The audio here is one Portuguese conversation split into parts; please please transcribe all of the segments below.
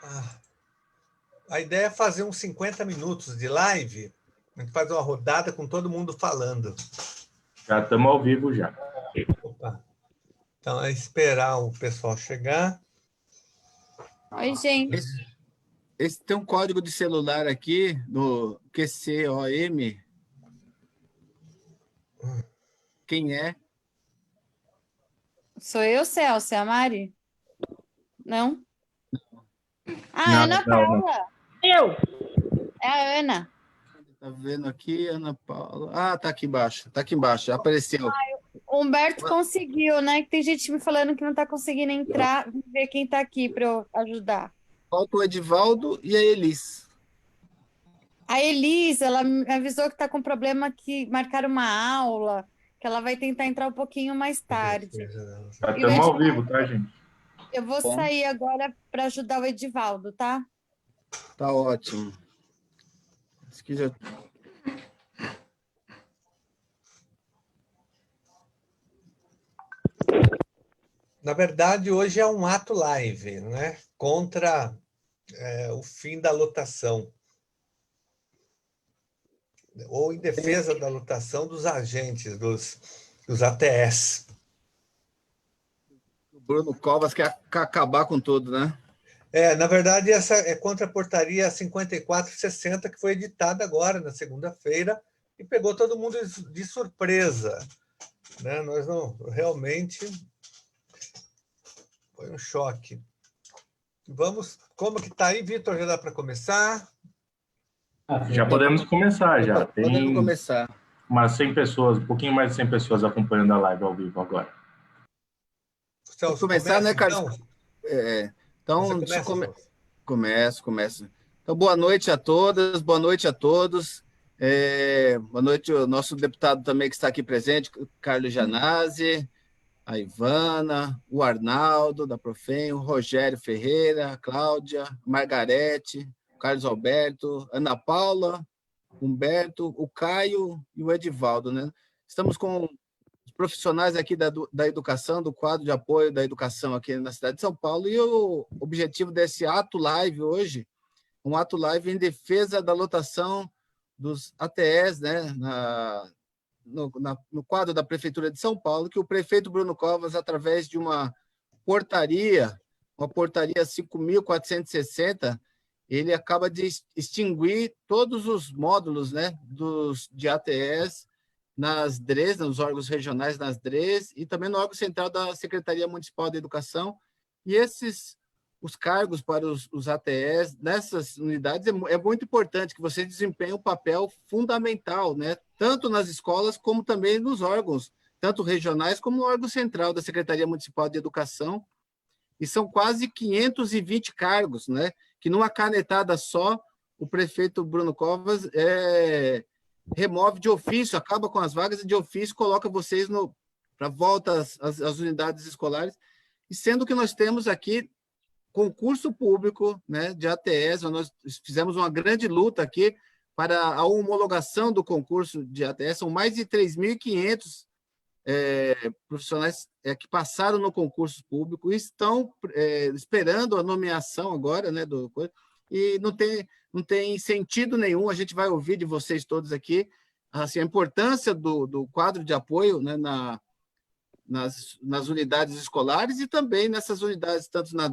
Ah, a ideia é fazer uns 50 minutos de live. A gente faz uma rodada com todo mundo falando. Já estamos ao vivo já. Opa. Então, é esperar o pessoal chegar. Oi, gente. Esse tem um código de celular aqui, no QCOM. Quem é? Sou eu, Celso, é a Mari? Não? Ah, Não, Ana Paula. Eu. É a Ana. Tá vendo aqui, Ana Paula? Ah, tá aqui embaixo. Tá aqui embaixo, já apareceu. O Humberto conseguiu, né? Que tem gente me falando que não tá conseguindo entrar. Vamos ver quem tá aqui para eu ajudar. Falta o Edivaldo e a Elis. A Elisa, ela me avisou que tá com problema, que marcaram uma aula, que ela vai tentar entrar um pouquinho mais tarde. Já estamos ao vivo, tá, gente? Eu vou sair agora para ajudar o Edivaldo, tá? Tá ótimo. Isso aqui já... Na verdade, hoje é um ato live, né? Contra o fim da lotação. Ou em defesa da lotação dos agentes, dos ATS. O Bruno Covas quer acabar com tudo, né? Na verdade, essa é contra a portaria 5460, que foi editada agora, na segunda-feira, e pegou todo mundo de surpresa. Né? Nós não, realmente, foi um choque. Vamos, como que está aí, Vitor? Já dá para começar? Já podemos começar, já. Podemos Tem começar. umas 100 pessoas, um pouquinho mais de 100 pessoas acompanhando a live ao vivo agora. Celso, Começar, começa, né, Carlos? Então, Então, começa. começo. Então, boa noite a todas, boa noite a todos. Boa noite ao nosso deputado também que está aqui presente, Carlos Janazzi, a Ivana, o Arnaldo, da Profem, o Rogério Ferreira, a Cláudia, Margarete, o Carlos Alberto, Ana Paula, Humberto, o Caio e o Edivaldo, né? Estamos com os profissionais aqui da educação, do quadro de apoio da educação aqui na cidade de São Paulo, e o objetivo desse ato live hoje, um ato live em defesa da lotação dos ATS, né, no quadro da Prefeitura de São Paulo, que o prefeito Bruno Covas, através de uma portaria 5.460, ele acaba de extinguir todos os módulos, né, de ATS nas DREs, nos órgãos regionais nas DREs, e também no órgão central da Secretaria Municipal de Educação. E os cargos para os ATS nessas unidades é muito importante que vocês desempenhem um papel fundamental, né? Tanto nas escolas como também nos órgãos, tanto regionais como no órgão central da Secretaria Municipal de Educação. E são quase 520 cargos, né? Que numa canetada só, o prefeito Bruno Covas remove de ofício, acaba com as vagas de ofício, coloca vocês para volta às unidades escolares, e sendo que nós temos aqui concurso público, né, de ATS, nós fizemos uma grande luta aqui para a homologação do concurso de ATS, são mais de 3.500 profissionais que passaram no concurso público e estão esperando a nomeação agora, né, e não tem sentido nenhum, a gente vai ouvir de vocês todos aqui, assim, a importância do quadro de apoio, né, nas unidades escolares e também nessas unidades, tanto nas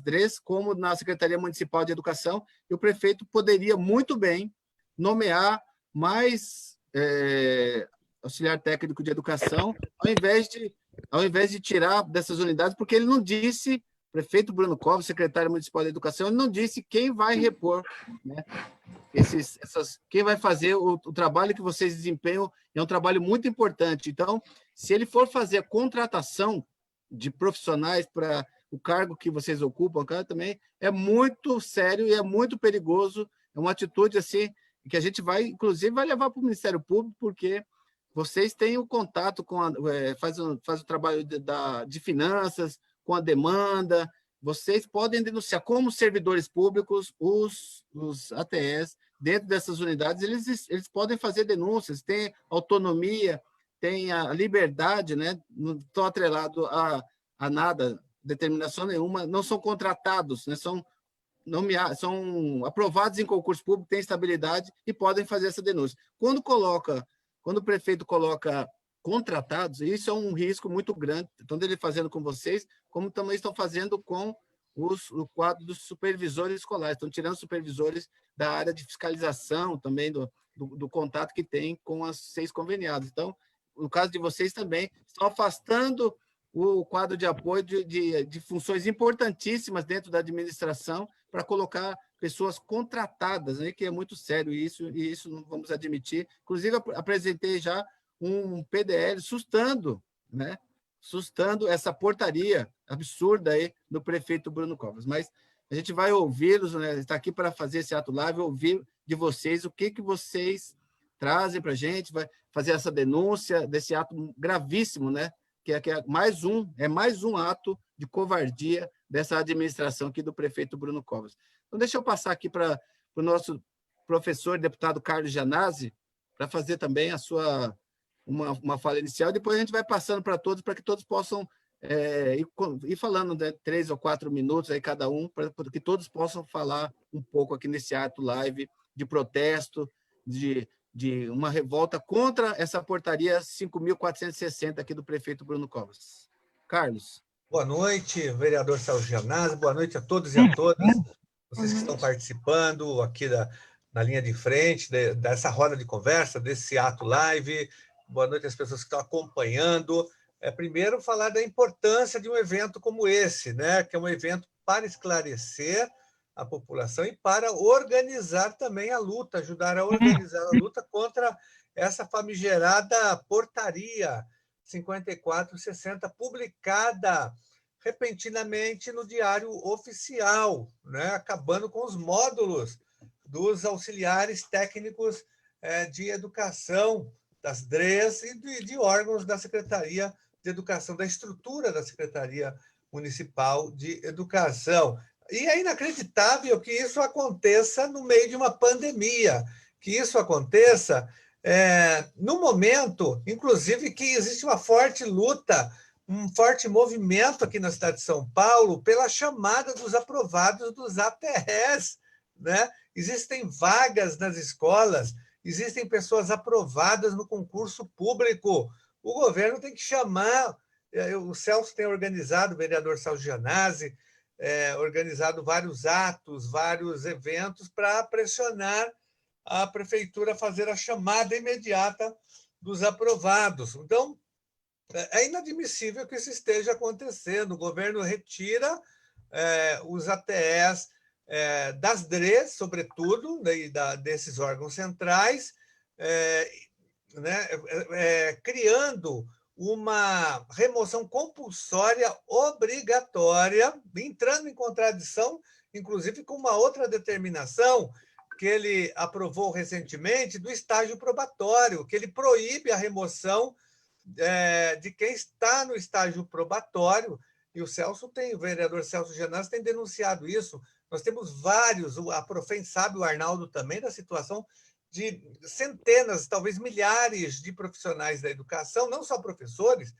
DREs, como na Secretaria Municipal de Educação, e o prefeito poderia muito bem nomear mais auxiliar técnico de educação, ao invés de tirar dessas unidades, porque ele não disse, prefeito Bruno Covas, secretário municipal de educação, ele não disse quem vai repor, né, quem vai fazer o trabalho que vocês desempenham, é um trabalho muito importante. Então, se ele for fazer a contratação de profissionais para o cargo que vocês ocupam, cara, também é muito sério e é muito perigoso, é uma atitude assim que a gente inclusive vai levar para o Ministério Público, porque vocês têm o contato com faz o trabalho de finanças, com a demanda, vocês podem denunciar como servidores públicos os ATS dentro dessas unidades, eles podem fazer denúncias, têm autonomia, têm a liberdade, né? Não estão atrelados a nada, determinação nenhuma, não são contratados, né? São são aprovados em concurso público, têm estabilidade e podem fazer essa denúncia. Quando o prefeito coloca contratados, isso é um risco muito grande, tanto ele fazendo com vocês, como também estão fazendo com o quadro dos supervisores escolares, estão tirando supervisores da área de fiscalização também, do contato que tem com as 6 conveniadas. Então, no caso de vocês também, estão afastando o quadro de apoio de funções importantíssimas dentro da administração para colocar pessoas contratadas, né, que é muito sério isso, e isso não vamos admitir. Inclusive, apresentei já um PDL sustando essa portaria absurda aí do prefeito Bruno Covas. Mas a gente vai ouvi-los, né? Está aqui para fazer esse ato live, ouvir de vocês o que vocês trazem para a gente, vai fazer essa denúncia desse ato gravíssimo, né? Que é mais um ato de covardia dessa administração aqui do prefeito Bruno Covas. Então, deixa eu passar aqui para o nosso professor, deputado Carlos Gianazzi, para fazer também a sua uma fala inicial, depois a gente vai passando para todos, para que todos possam ir falando, né, 3 ou 4 minutos aí cada um, para que todos possam falar um pouco aqui nesse ato live de protesto, de uma revolta contra essa portaria 5.460 aqui do prefeito Bruno Covas. Carlos. Boa noite, vereador Celso Gianazzi, boa noite a todos e a todas, vocês que estão participando aqui na linha de frente dessa roda de conversa, desse ato live. Boa noite às pessoas que estão acompanhando. Primeiro, falar da importância de um evento como esse, né? Que é um evento para esclarecer a população e para organizar também a luta, ajudar a organizar a luta contra essa famigerada portaria 5460, publicada repentinamente no Diário Oficial, né? Acabando com os módulos dos auxiliares técnicos de educação, das DREs e de órgãos da Secretaria de Educação, da estrutura da Secretaria Municipal de Educação. E é inacreditável que isso aconteça no meio de uma pandemia, que isso aconteça no momento, inclusive, que existe uma forte luta, um forte movimento aqui na cidade de São Paulo pela chamada dos aprovados dos ATEs, né? Existem vagas nas escolas, existem pessoas aprovadas no concurso público. O governo tem que chamar, o Celso tem organizado, o vereador Celso Gianazzi, organizado vários atos, vários eventos para pressionar a prefeitura a fazer a chamada imediata dos aprovados. Então, é inadmissível que isso esteja acontecendo. O governo retira os ATEs das DREs, sobretudo, desses órgãos centrais, criando uma remoção compulsória obrigatória, entrando em contradição, inclusive, com uma outra determinação que ele aprovou recentemente do estágio probatório, que ele proíbe a remoção de quem está no estágio probatório, e o vereador Celso Gianazzi tem denunciado isso. Nós temos vários, a Profem sabe, o Arnaldo também, da situação de centenas, talvez milhares de profissionais da educação, não só professores,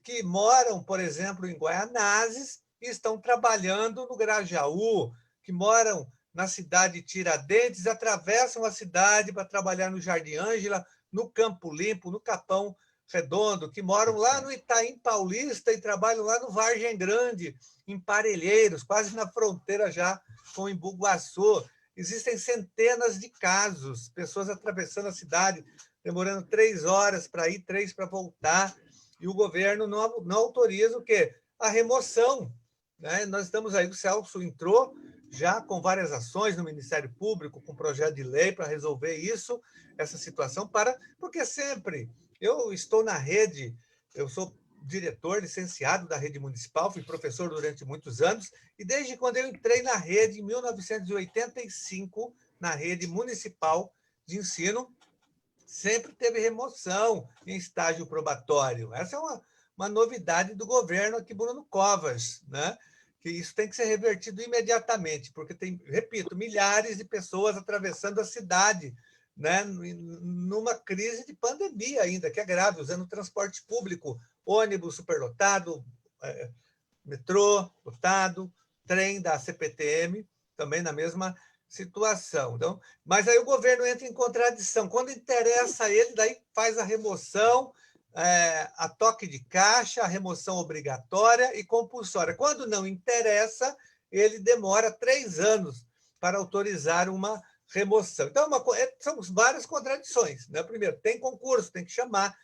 que moram, por exemplo, em Guaianazes e estão trabalhando no Grajaú, que moram na cidade de Tiradentes, atravessam a cidade para trabalhar no Jardim Ângela, no Campo Limpo, no Capão Redondo, que moram lá no Itaim Paulista e trabalham lá no Vargem Grande, em Parelheiros, quase na fronteira já com Embu-Guaçu. Existem centenas de casos, pessoas atravessando a cidade, demorando 3 horas para ir, 3 para voltar, e o governo não autoriza o quê? A remoção. Né? Nós estamos aí, o Celso entrou já com várias ações no Ministério Público, com projeto de lei para resolver isso, essa situação, porque sempre eu estou na rede, eu sou diretor licenciado da rede municipal, fui professor durante muitos anos, e desde quando eu entrei na rede, em 1985, na rede municipal de ensino, sempre teve remoção em estágio probatório. Essa é uma novidade do governo aqui, Bruno Covas, né? Que isso tem que ser revertido imediatamente, porque tem, repito, milhares de pessoas atravessando a cidade, né? Numa crise de pandemia ainda, que é grave, usando transporte público, ônibus superlotado, metrô lotado, trem da CPTM, também na mesma situação. Então, mas aí o governo entra em contradição. Quando interessa a ele, daí faz a remoção, a toque de caixa, a remoção obrigatória e compulsória. Quando não interessa, ele demora 3 anos para autorizar uma remoção. Então, são várias contradições. Né? Primeiro, tem concurso, tem que chamar.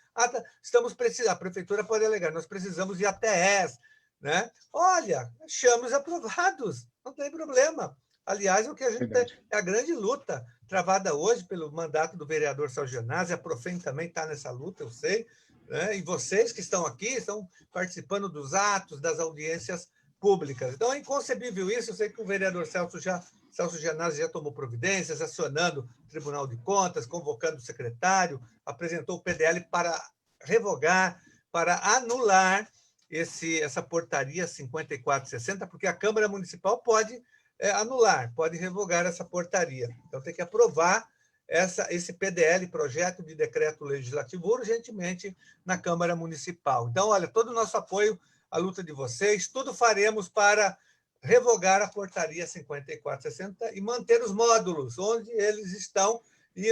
Estamos precisando, a prefeitura pode alegar, nós precisamos de ATS. Né? Olha, chame os aprovados, não tem problema. Aliás, o que a gente tem é a grande luta travada hoje pelo mandato do vereador Sérgio Janazzi, a Profem também está nessa luta, eu sei, né? E vocês que estão aqui estão participando dos atos, das audiências públicas. Então, é inconcebível isso. Eu sei que o vereador Celso Janazzi já tomou providências, acionando o Tribunal de Contas, convocando o secretário, apresentou o PDL para revogar, para anular essa portaria 5460, porque a Câmara Municipal pode anular, pode revogar essa portaria. Então, tem que aprovar esse PDL, projeto de decreto legislativo, urgentemente na Câmara Municipal. Então, olha, todo o nosso apoio à luta de vocês, tudo faremos para revogar a portaria 5460 e manter os módulos onde eles estão e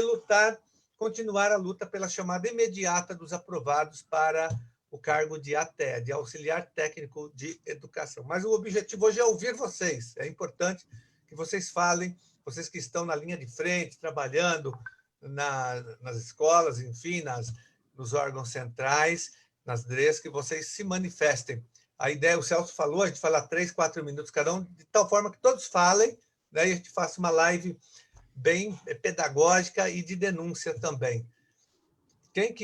continuar a luta pela chamada imediata dos aprovados para o cargo de ATE, de Auxiliar Técnico de Educação. Mas o objetivo hoje é ouvir vocês. É importante que vocês falem, vocês que estão na linha de frente, trabalhando nas escolas, enfim, nos órgãos centrais, nas DREs, que vocês se manifestem. A ideia, o Celso falou, a gente fala 3, 4 minutos cada um, de tal forma que todos falem, né, e a gente faça uma live bem pedagógica e de denúncia também.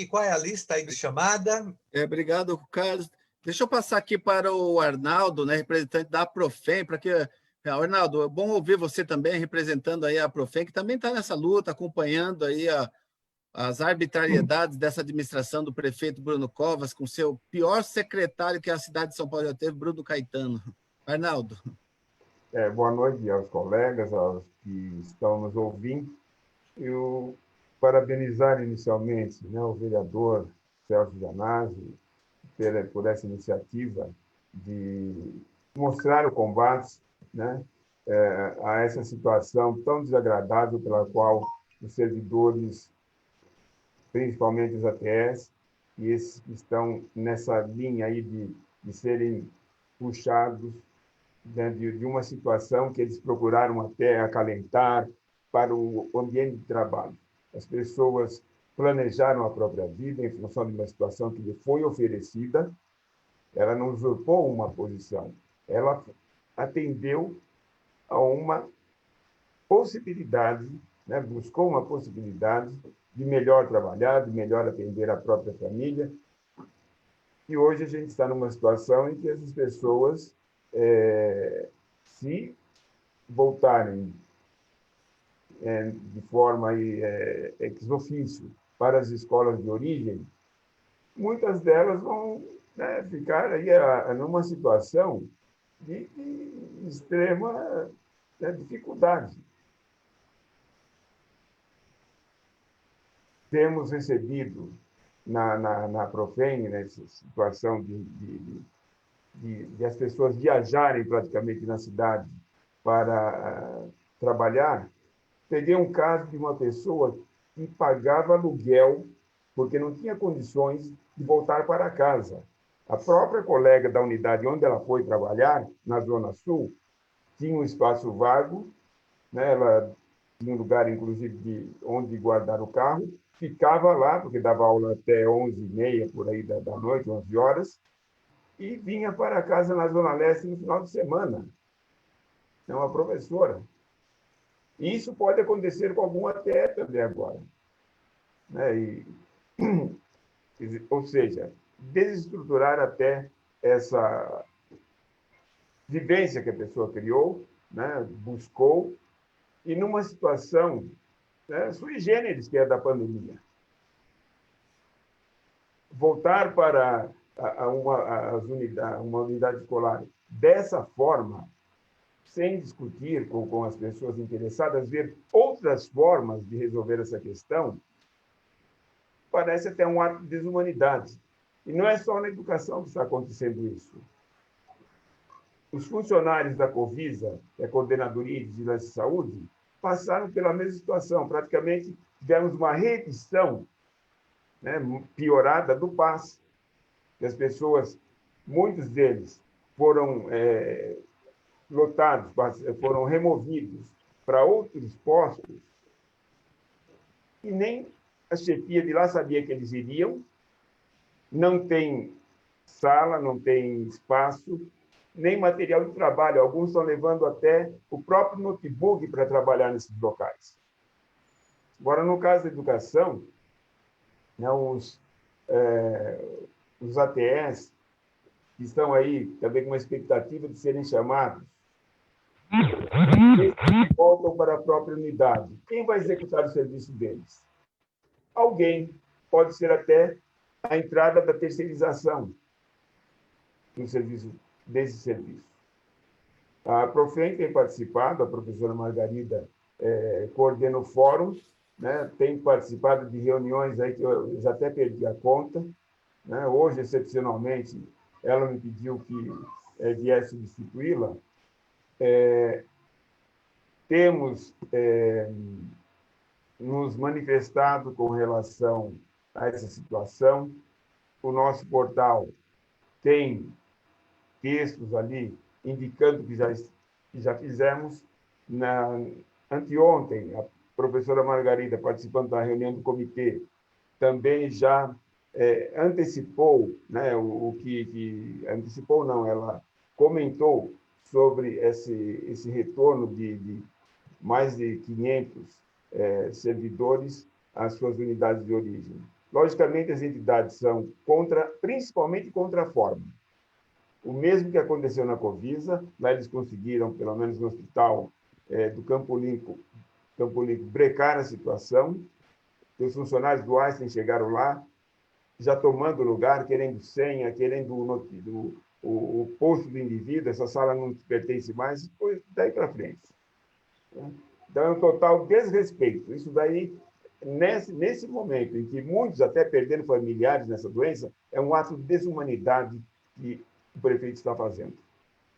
Qual é a lista aí de chamada? Obrigado, Carlos. Deixa eu passar aqui para o Arnaldo, né, representante da Profem, para que... Arnaldo, é bom ouvir você também, representando aí a Profem, que também está nessa luta, acompanhando aí as arbitrariedades dessa administração do prefeito Bruno Covas, com seu pior secretário que a cidade de São Paulo já teve, Bruno Caetano. Arnaldo. Boa noite aos colegas, aos que estão nos ouvindo. Eu parabenizar inicialmente, né, o vereador Sérgio Janazzi por essa iniciativa de mostrar o combate, né, a essa situação tão desagradável pela qual os servidores, principalmente os ATS, e esses que estão nessa linha aí de serem puxados, né, de uma situação que eles procuraram até acalentar para o ambiente de trabalho. As pessoas planejaram a própria vida em função de uma situação que lhe foi oferecida, ela não usurpou uma posição, ela atendeu a uma possibilidade, né, buscou uma possibilidade de melhor trabalhar, de melhor atender a própria família. E hoje a gente está numa situação em que essas pessoas, se voltarem de forma ex officio para as escolas de origem, muitas delas vão, né, ficar aí numa situação de extrema, né, dificuldade. Temos recebido na Profem, nessa situação de as pessoas viajarem praticamente na cidade para trabalhar. Peguei um caso de uma pessoa que pagava aluguel porque não tinha condições de voltar para casa. A própria colega da unidade onde ela foi trabalhar, na Zona Sul, tinha um espaço vago, né? Ela tinha um lugar, inclusive, onde guardar o carro, ficava lá, porque dava aula até 11h30, por aí da noite, 11 horas, e vinha para casa na Zona Leste no final de semana. É uma professora. Isso pode acontecer com algum até também agora. Né? Ou seja, desestruturar até essa vivência que a pessoa criou, né? Buscou, e numa situação, né, sui generis, que é da pandemia. Voltar para uma unidade escolar dessa forma, sem discutir com as pessoas interessadas, ver outras formas de resolver essa questão, parece até um ato de desumanidade. E não é só na educação que está acontecendo isso. os funcionários da Covisa, que é a Coordenadoria de Vigilância de Saúde, passaram pela mesma situação. Praticamente tivemos uma reedição, né, piorada do passe, que as pessoas, muitos deles, foram lotados, foram removidos para outros postos, e nem a chefia de lá sabia que eles iriam, não tem sala, não tem espaço, nem material de trabalho. Alguns estão levando até o próprio notebook para trabalhar nesses locais. Agora, no caso da educação, né, os ATS, que estão aí também com uma expectativa de serem chamados, eles voltam para a própria unidade. Quem vai executar o serviço deles? Alguém. Pode ser até a entrada da terceirização do serviço, desse serviço. A Profem tem participado, a professora Margarida coordena o fórum, né, tem participado de reuniões aí que eu já até perdi a conta, né? Hoje, excepcionalmente, ela me pediu que viesse substituí-la. Temos nos manifestado com relação a essa situação. O nosso portal tem textos ali indicando que já fizemos. Anteontem, a professora Margarida, participando da reunião do comitê, também já antecipou, né, antecipou não, ela comentou sobre esse retorno de mais de 500 servidores às suas unidades de origem. Logicamente, as entidades são principalmente contra a forma. O mesmo que aconteceu na Covisa, lá eles conseguiram, pelo menos no hospital do Campo Limpo, brecar a situação. Os funcionários do Einstein chegaram lá, já tomando lugar, querendo senha, querendo o posto do indivíduo, essa sala não pertence mais, depois daí para frente. Então, é um total desrespeito. Isso daí, nesse momento em que muitos até perderam familiares nessa doença, é um ato de desumanidade que o prefeito está fazendo.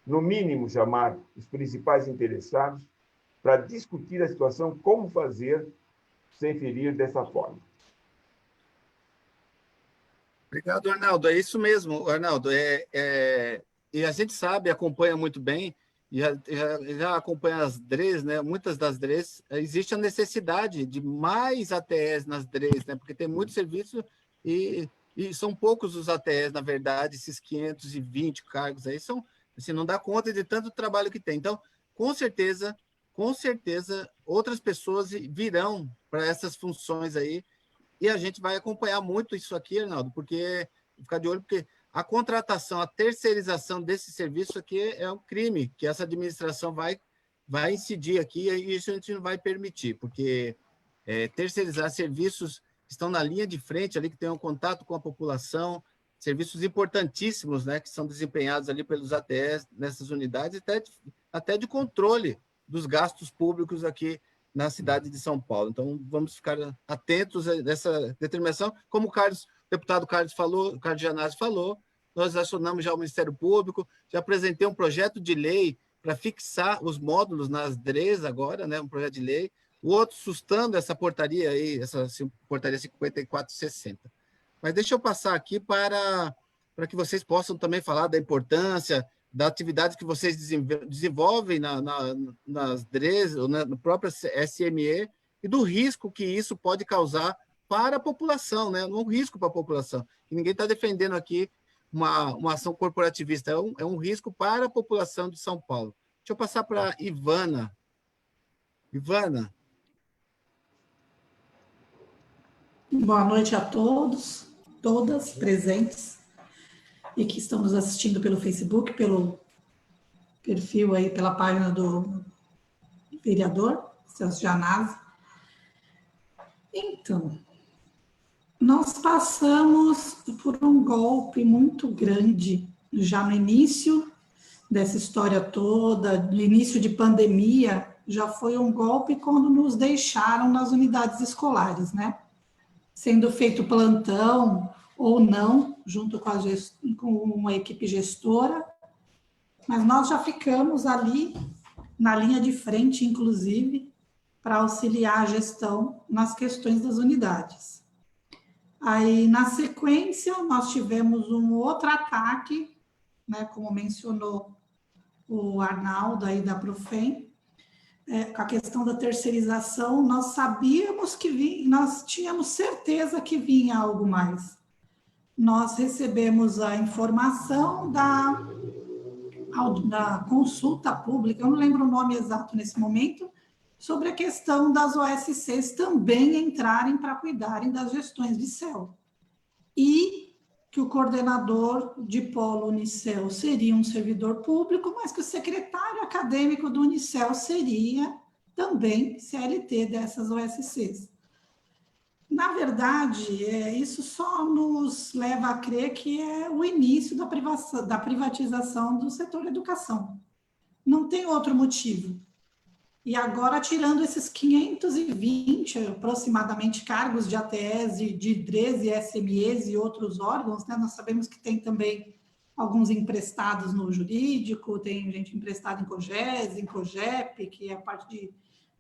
No mínimo, chamar os principais interessados para discutir a situação, como fazer sem ferir dessa forma. Obrigado, Arnaldo. É isso mesmo, Arnaldo. E a gente sabe, acompanha muito bem, e já acompanha as DREs, né? Muitas das DREs, existe a necessidade de mais ATS nas DREs, né? Porque tem muito serviço e são poucos os ATS, na verdade, esses 520 cargos aí são, assim, não dá conta de tanto trabalho que tem. Então, com certeza, outras pessoas virão para essas funções aí, e a gente vai acompanhar muito isso aqui, Arnaldo, porque ficar de olho, porque a contratação, a terceirização desse serviço aqui é um crime, que essa administração vai incidir aqui, e isso a gente não vai permitir, porque terceirizar serviços que estão na linha de frente ali, que tenham contato com a população, serviços importantíssimos, né, que são desempenhados ali pelos ATS nessas unidades, até de controle dos gastos públicos aqui na cidade de São Paulo. Então, vamos ficar atentos a essa determinação. Como o deputado Carlos Gianazzi falou, nós acionamos já o Ministério Público, já apresentei um projeto de lei para fixar os módulos nas DREs agora, né, um projeto de lei, o outro sustando essa portaria aí, essa portaria 5460. Mas deixa eu passar aqui para que vocês possam também falar da importância da atividade que vocês desenvolvem nas DREs, ou no próprio SME, e do risco que isso pode causar para a população, né? Um risco para a população. E ninguém está defendendo aqui uma ação corporativista, é um risco para a população de São Paulo. Deixa eu passar para a Ivana. Ivana. Boa noite a todos, todas presentes e que estão nos assistindo pelo Facebook, pelo perfil aí, pela página do vereador Celso Gianazzi. Então, nós passamos por um golpe muito grande já no início dessa história toda, no início de pandemia, já foi um golpe quando nos deixaram nas unidades escolares, né? Sendo feito plantão ou não, junto com uma equipe gestora, mas nós já ficamos ali na linha de frente, inclusive, para auxiliar a gestão nas questões das unidades. Aí, na sequência, nós tivemos um outro ataque, né, como mencionou o Arnaldo aí da Profem, com a questão da terceirização. Nós sabíamos que nós tínhamos certeza que vinha algo mais. Nós recebemos a informação da consulta pública, eu não lembro o nome exato nesse momento, sobre a questão das OSCs também entrarem para cuidarem das gestões de CEL. E que o coordenador de polo Unicel seria um servidor público, mas que o secretário acadêmico do Unicel seria também CLT dessas OSCs. Na verdade, isso só nos leva a crer que é o início da privatização do setor educação. Não tem outro motivo. E agora, tirando esses 520, aproximadamente, cargos de ATEs, de DREs e SMEs e outros órgãos, né? Nós sabemos que tem também alguns emprestados no jurídico, tem gente emprestada em COGES, em COGEP, que é a parte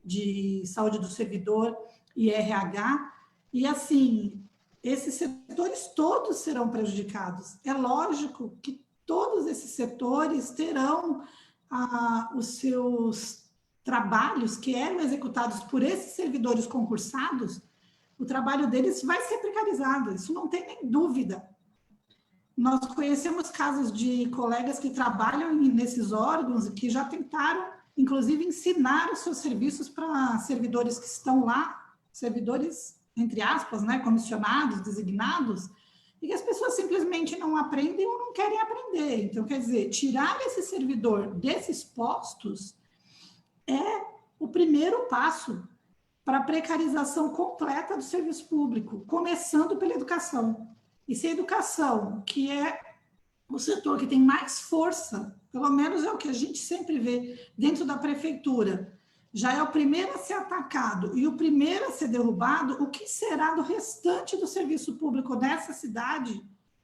de saúde do servidor e RH. E, assim, esses setores todos serão prejudicados. É lógico que todos esses setores terão os seus trabalhos que eram executados por esses servidores concursados, o trabalho deles vai ser precarizado, isso não tem nem dúvida. Nós conhecemos casos de colegas que trabalham nesses órgãos e que já tentaram, inclusive, ensinar os seus serviços para servidores que estão lá, servidores, entre aspas, né, comissionados, designados, e que as pessoas simplesmente não aprendem ou não querem aprender. Então, quer dizer, tirar esse servidor desses postos é o primeiro passo para a precarização completa do serviço público, começando pela educação. E se a educação, que é o setor que tem mais força, pelo menos é o que a gente sempre vê dentro da prefeitura, já é o primeiro a ser atacado e o primeiro a ser derrubado, o que será do restante do serviço público nessa cidade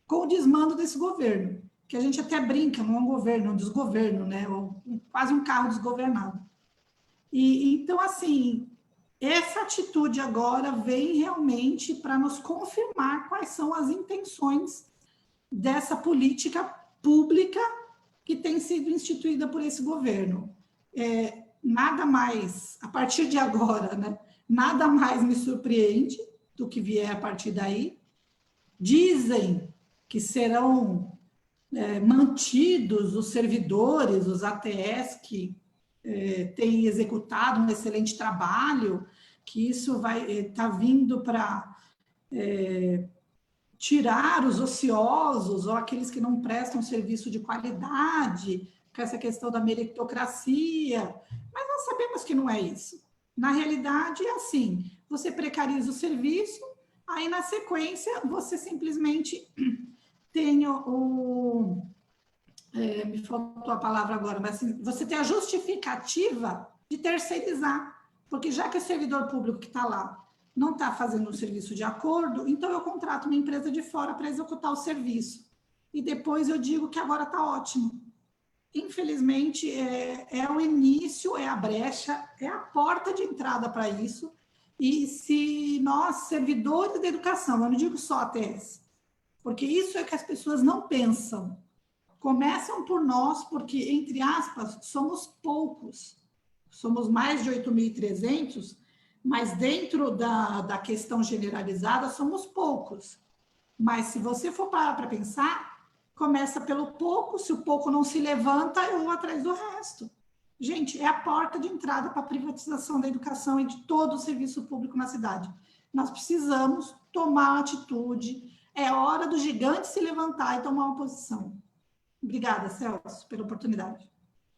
com o desmando desse governo? Que a gente até brinca, não é um governo, é um desgoverno, né? Ou quase um carro desgovernado. E então, assim, essa atitude agora vem realmente para nos confirmar quais são as intenções dessa política pública que tem sido instituída por esse governo. Nada mais, a partir de agora, né, nada mais me surpreende do que vier a partir daí. Dizem que serão mantidos os servidores, os ATEs que têm executado um excelente trabalho, que isso vai estar vindo para tirar os ociosos ou aqueles que não prestam serviço de qualidade, com essa questão da meritocracia, mas nós sabemos que não é isso. Na realidade, é assim, você precariza o serviço, aí na sequência você simplesmente tem me faltou a palavra agora, mas assim, você tem a justificativa de terceirizar, porque já que o servidor público que está lá não está fazendo um serviço de acordo, então eu contrato uma empresa de fora para executar o serviço. E depois eu digo que agora está ótimo. Infelizmente, é o início, é a brecha, é a porta de entrada para isso. E se nós, servidores da educação, eu não digo só ATEs, porque isso é que as pessoas não pensam, começam por nós, porque, entre aspas, somos poucos, somos mais de 8.300, mas dentro da questão generalizada, somos poucos. Mas se você for parar para pensar, começa pelo pouco, se o pouco não se levanta, eu vou atrás do resto. Gente, é a porta de entrada para a privatização da educação e de todo o serviço público na cidade. Nós precisamos tomar uma atitude, é hora do gigante se levantar e tomar uma posição. Obrigada, Celso, pela oportunidade.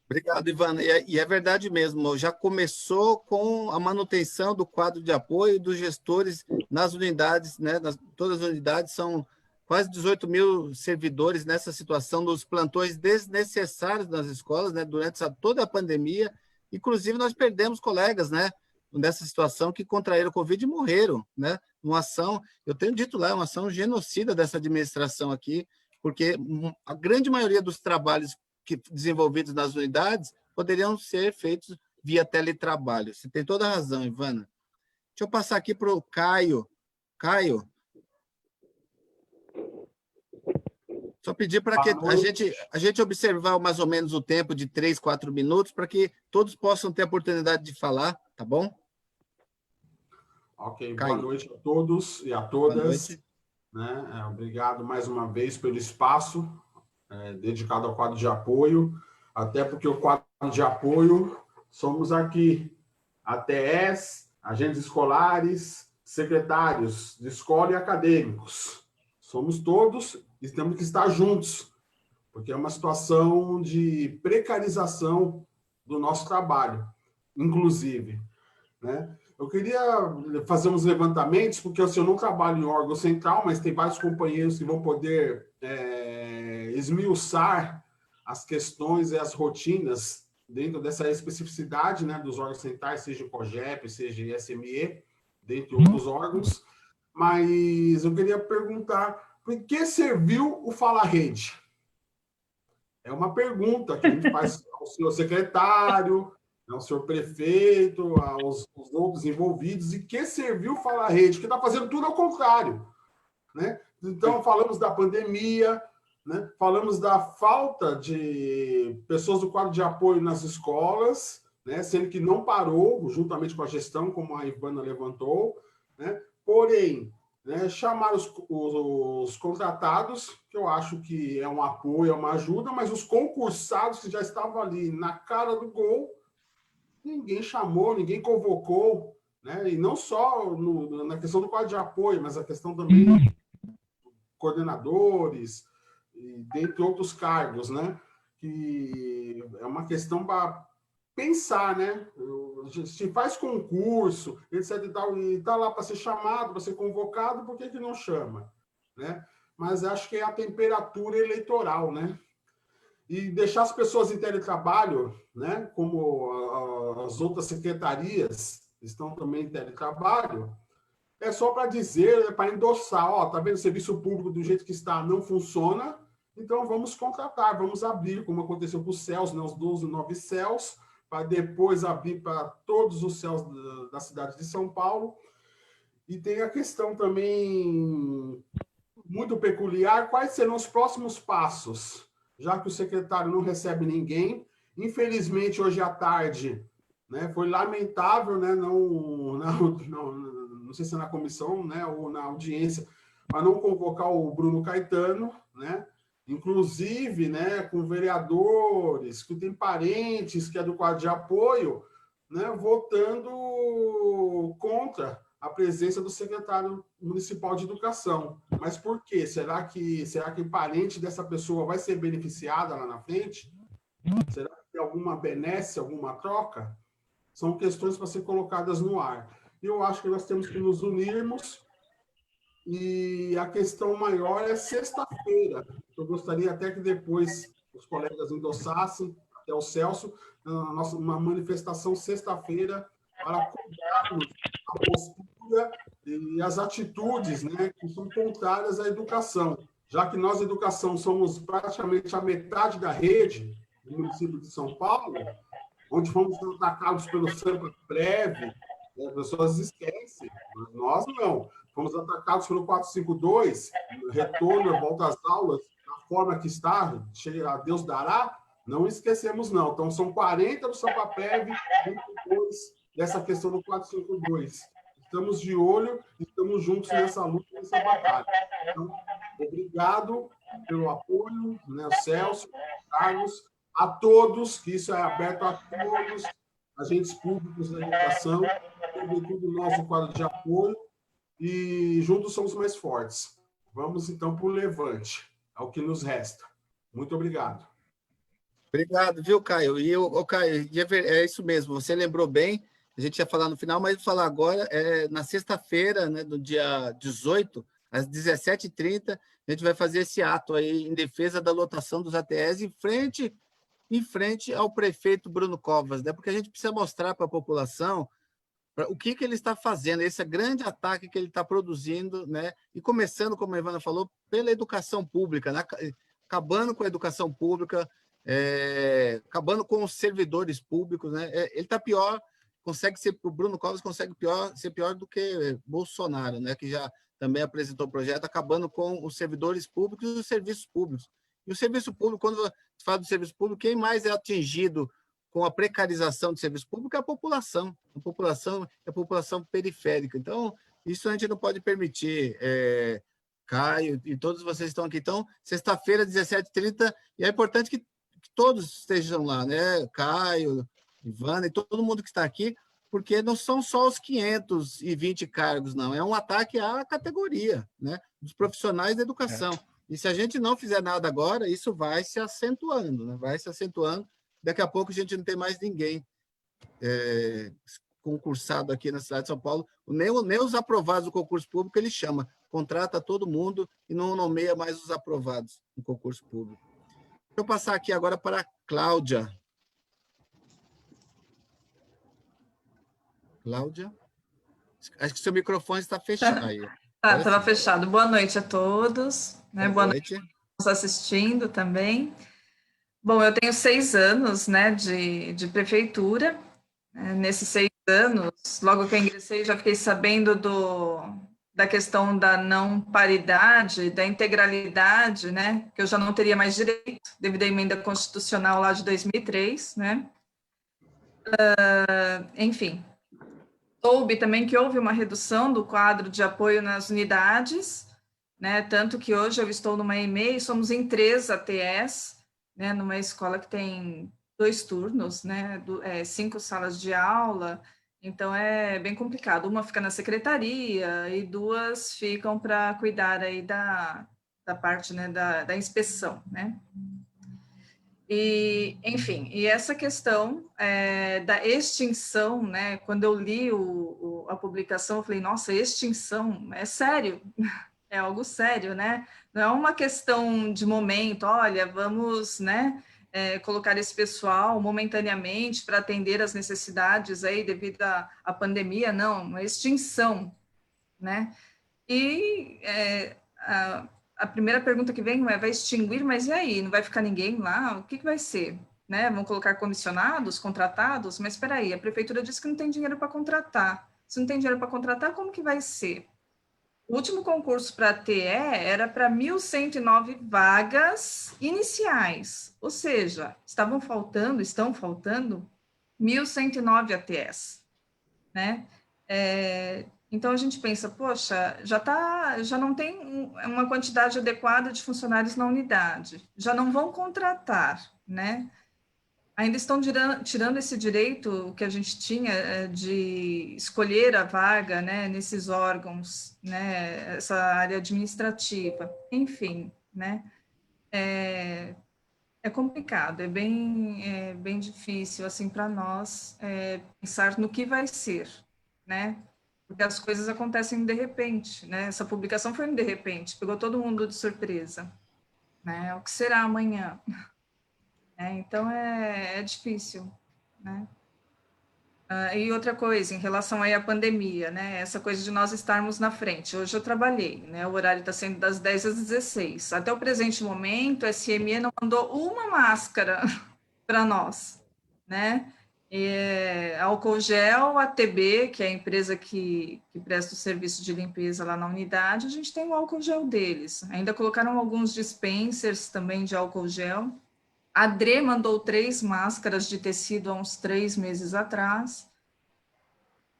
Obrigado, Ivana. E é verdade mesmo, já começou com a manutenção do quadro de apoio dos gestores nas unidades, né? Todas as unidades são quase 18.000 servidores nessa situação dos plantões desnecessários nas escolas, né? Durante toda a pandemia. Inclusive, nós perdemos colegas, né? Nessa situação que contraíram Covid e morreram, né? Uma ação, eu tenho dito lá, uma ação genocida dessa administração aqui, porque a grande maioria dos trabalhos desenvolvidos nas unidades poderiam ser feitos via teletrabalho. Você tem toda a razão, Ivana. Deixa eu passar aqui para o Caio. Caio, só pedir para que a gente observar mais ou menos o tempo de 3, 4 minutos, para que todos possam ter a oportunidade de falar, tá bom? Ok, Caio. boa noite a todos e a todas. Né? Obrigado mais uma vez pelo espaço dedicado ao quadro de apoio, até porque o quadro de apoio somos aqui ATEs, agentes escolares, secretários de escola e acadêmicos. Somos todos e temos que estar juntos, porque é uma situação de precarização do nosso trabalho, inclusive. Né? Eu queria fazer uns levantamentos, porque eu não trabalho em órgão central, mas tem vários companheiros que vão poder esmiuçar as questões e as rotinas dentro dessa especificidade, né, dos órgãos centrais, seja o COGEP, seja o ISME, dentre outros órgãos. Mas eu queria perguntar, por que serviu o Fala Rede? É uma pergunta que a gente faz ao senhor secretário, ao senhor prefeito, aos outros envolvidos, e que serviu o Fala Rede, que está fazendo tudo ao contrário. Né? Então, falamos da pandemia, né? Falamos da falta de pessoas do quadro de apoio nas escolas, né? Sendo que não parou, juntamente com a gestão, como a Ivana levantou. Né? Porém, né, chamar os contratados, que eu acho que é um apoio, é uma ajuda, mas os concursados que já estavam ali na cara do gol, ninguém chamou, ninguém convocou, né? E não só na questão do quadro de apoio, mas a questão também de coordenadores, e dentre outros cargos, né? Que é uma questão para pensar, né? Se faz concurso, etc. E está lá para ser chamado, para ser convocado, por que não chama? Né? Mas acho que é a temperatura eleitoral, né? E deixar as pessoas em teletrabalho, né? Como as outras secretarias estão também em teletrabalho, é só para dizer, para endossar, ó, tá vendo o serviço público do jeito que está não funciona, então vamos contratar, vamos abrir, como aconteceu com os CELS, né? Os 12 novos CELS, para depois abrir para todos os CELS da cidade de São Paulo. E tem a questão também muito peculiar, quais serão os próximos passos? Já que o secretário não recebe ninguém, infelizmente, hoje à tarde, né, foi lamentável, né, não sei se é na comissão, né, ou na audiência, para não convocar o Bruno Caetano, né, inclusive, né, com vereadores que têm parentes que é do quadro de apoio, né, votando contra a presença do secretário municipal de educação. Mas por quê? Será que parente dessa pessoa vai ser beneficiada lá na frente? Será que tem alguma benesse, alguma troca? São questões para ser colocadas no ar. E eu acho que nós temos que nos unirmos. E a questão maior é sexta-feira. Eu gostaria até que depois os colegas endossassem, até o Celso, uma manifestação sexta-feira para cobrarmos a postura e as atitudes, né, que são contrárias à educação, já que nós, educação, somos praticamente a metade da rede do município de São Paulo, onde fomos atacados pelo Sampa-Prev, as pessoas esquecem, mas nós não. Fomos atacados pelo 452, retorno, volta às aulas, da forma que está, a Deus dará, não esquecemos não. Então, são 40 do Sampa-Prev e depois dessa questão do 452. Estamos de olho e estamos juntos nessa luta, nessa batalha. Então, obrigado pelo apoio, né, Celso, Carlos, a todos, que isso é aberto a todos, agentes públicos da educação, sobretudo nós do quadro de apoio, e juntos somos mais fortes. Vamos, então, para o levante, ao que nos resta. Muito obrigado. Obrigado, viu, Caio? E Caio, é isso mesmo, você lembrou bem, a gente ia falar no final, mas vou falar agora, na sexta-feira, né, do dia 18, às 17h30, a gente vai fazer esse ato aí em defesa da lotação dos ATEs em frente ao prefeito Bruno Covas, né? Porque a gente precisa mostrar para a população o que ele está fazendo, esse grande ataque que ele está produzindo, né? E começando, como a Ivana falou, pela educação pública, né? Acabando com a educação pública, acabando com os servidores públicos, né? Ele está pior, o Bruno Covas consegue ser pior do que Bolsonaro, né? Que já também apresentou o projeto, acabando com os servidores públicos e os serviços públicos. E o serviço público, quando se fala do serviço público, quem mais é atingido com a precarização do serviço público é a população. A população periférica. Então, isso a gente não pode permitir. Caio e todos vocês estão aqui. Então, sexta-feira, 17h30, e é importante que todos estejam lá, né? Caio, Ivana e todo mundo que está aqui, porque não são só os 520 cargos, não. É um ataque à categoria, né? Dos profissionais da educação. E se a gente não fizer nada agora, isso vai se acentuando, né? Vai se acentuando. Daqui a pouco a gente não tem mais ninguém concursado aqui na cidade de São Paulo. Nem os aprovados do concurso público ele chama. Contrata todo mundo e não nomeia mais os aprovados no concurso público. Deixa eu passar aqui agora para a Cláudia. Cláudia? Acho que o seu microfone está fechado aí. Estava fechado. Boa noite a todos. Né? Boa noite a todos assistindo também. Bom, eu tenho 6 anos, né, de prefeitura. Nesses 6 anos, logo que eu ingressei, já fiquei sabendo da questão da não paridade, da integralidade, né, que eu já não teria mais direito, devido à emenda constitucional lá de 2003, né. Enfim, soube também que houve uma redução do quadro de apoio nas unidades, né, tanto que hoje eu estou numa EMEI, somos em 3 ATS, né, numa escola que tem 2 turnos, né, 5 salas de aula, então é bem complicado. Uma fica na secretaria e 2 ficam para cuidar aí da parte, né, da inspeção, né. E, enfim, e essa questão da extinção, né, quando eu li a publicação, eu falei, nossa, extinção, é sério, é algo sério, né? Não é uma questão de momento, olha, vamos, né, colocar esse pessoal momentaneamente para atender as necessidades aí devido à pandemia, não, uma extinção, né? E a primeira pergunta que vem é, vai extinguir, mas e aí? Não vai ficar ninguém lá? O que vai ser? Né? Vão colocar comissionados, contratados? Mas espera aí, a prefeitura disse que não tem dinheiro para contratar. Se não tem dinheiro para contratar, como que vai ser? O último concurso para a TE era para 1.109 vagas iniciais, ou seja, estão faltando 1.109 ATS, né? Então a gente pensa, poxa, já não tem uma quantidade adequada de funcionários na unidade, já não vão contratar, né? Ainda estão tirando esse direito que a gente tinha de escolher a vaga, né, nesses órgãos, né, essa área administrativa, enfim, né, é complicado, é bem difícil, assim, para nós pensar no que vai ser, né, porque as coisas acontecem de repente, né, essa publicação foi de repente, pegou todo mundo de surpresa, né, o que será amanhã? Então, é difícil, né? E outra coisa, em relação aí à pandemia, né? Essa coisa de nós estarmos na frente. Hoje eu trabalhei, né? O horário está sendo das 10 às 16. Até o presente momento, a SME não mandou uma máscara para nós, né? Álcool gel, a TB, que é a empresa que presta o serviço de limpeza lá na unidade, a gente tem o álcool gel deles. Ainda colocaram alguns dispensers também de álcool gel. A DRE mandou 3 máscaras de tecido há uns 3 meses atrás.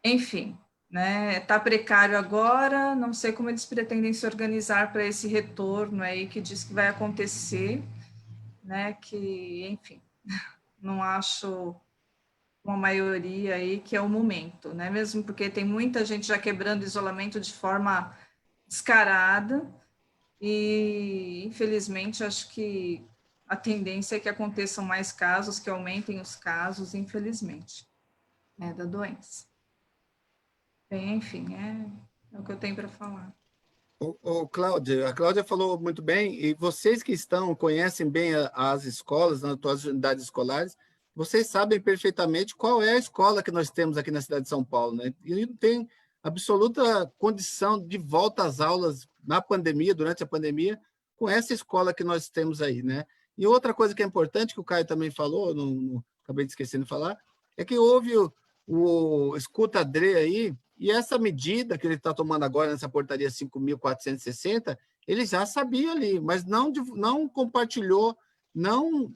Enfim, né? Tá precário agora, não sei como eles pretendem se organizar para esse retorno aí que diz que vai acontecer, né? Que, enfim, não acho uma maioria aí que é o momento, né? Mesmo porque tem muita gente já quebrando isolamento de forma descarada e, infelizmente, acho que a tendência é que aconteçam mais casos, que aumentem os casos, infelizmente, né, da doença. Bem, enfim, é o que eu tenho para falar. Cláudia, a Cláudia falou muito bem, e vocês que conhecem bem as escolas, as suas unidades escolares, vocês sabem perfeitamente qual é a escola que nós temos aqui na cidade de São Paulo, né? E não tem absoluta condição de volta às aulas na pandemia, durante a pandemia, com essa escola que nós temos aí, né? E outra coisa que é importante, que o Caio também falou, acabei de esquecendo de falar, é que houve o Escuta DRE aí, e essa medida que ele está tomando agora nessa portaria 5.460, ele já sabia ali, mas não compartilhou, não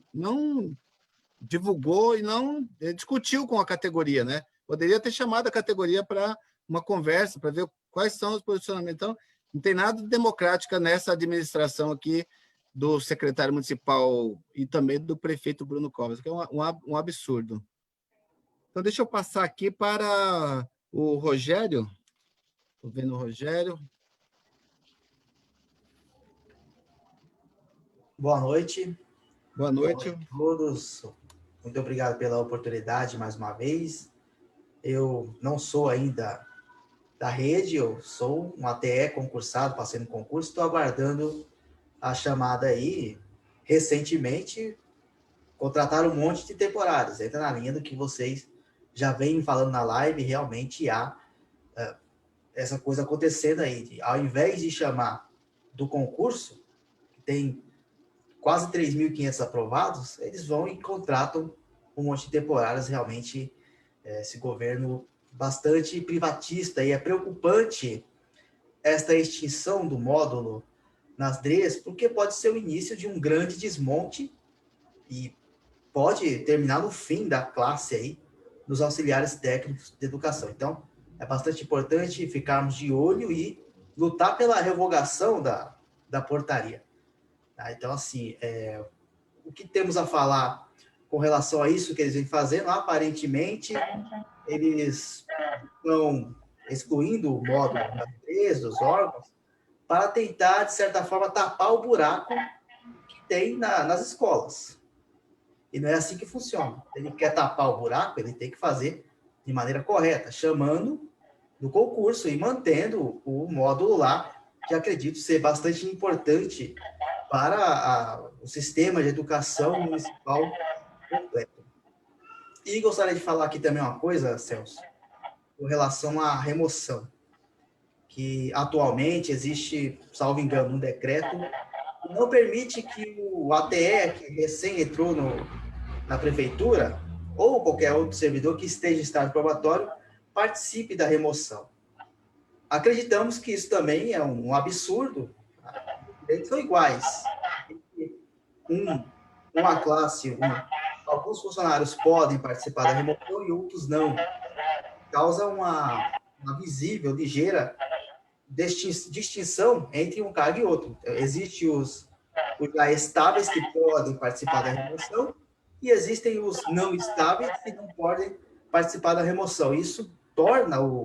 divulgou e não discutiu com a categoria, né? Poderia ter chamado a categoria para uma conversa, para ver quais são os posicionamentos. Então, não tem nada de democrática nessa administração aqui do secretário municipal e também do prefeito Bruno Covas, que é um absurdo. Então, deixa eu passar aqui para o Rogério. Estou vendo o Rogério. Boa noite. Boa noite. Boa noite a todos. Muito obrigado pela oportunidade mais uma vez. Eu não sou ainda da rede, eu sou um ATE concursado, passei no concurso, estou aguardando a chamada aí. Recentemente, contrataram um monte de temporários. Entra na linha do que vocês já vêm falando na live, realmente há essa coisa acontecendo aí. Ao invés de chamar do concurso, que tem quase 3.500 aprovados, eles vão e contratam um monte de temporários. Realmente, esse governo bastante privatista, e é preocupante esta extinção do módulo nas DREs, porque pode ser o início de um grande desmonte e pode terminar no fim da classe aí dos auxiliares técnicos de educação. Então, é bastante importante ficarmos de olho e lutar pela revogação da portaria. Tá? Então, assim, o que temos a falar com relação a isso que eles vêm fazendo? Aparentemente, eles estão excluindo o módulo das empresas, dos órgãos, para tentar, de certa forma, tapar o buraco que tem nas escolas. E não é assim que funciona. Ele quer tapar o buraco, ele tem que fazer de maneira correta, chamando do concurso e mantendo o módulo lá, que acredito ser bastante importante para o sistema de educação municipal completo. E gostaria de falar aqui também uma coisa, Celso, com relação à remoção, que atualmente existe, salvo engano, um decreto que não permite que o ATE, que recém entrou na prefeitura, ou qualquer outro servidor que esteja em estágio probatório, participe da remoção. Acreditamos que isso também é um absurdo. Eles são iguais. Uma classe, alguns funcionários podem participar da remoção e outros não. Causa uma visível, ligeira distinção entre um cargo e outro. Existem os já estáveis que podem participar da remoção e existem os não estáveis que não podem participar da remoção. Isso torna o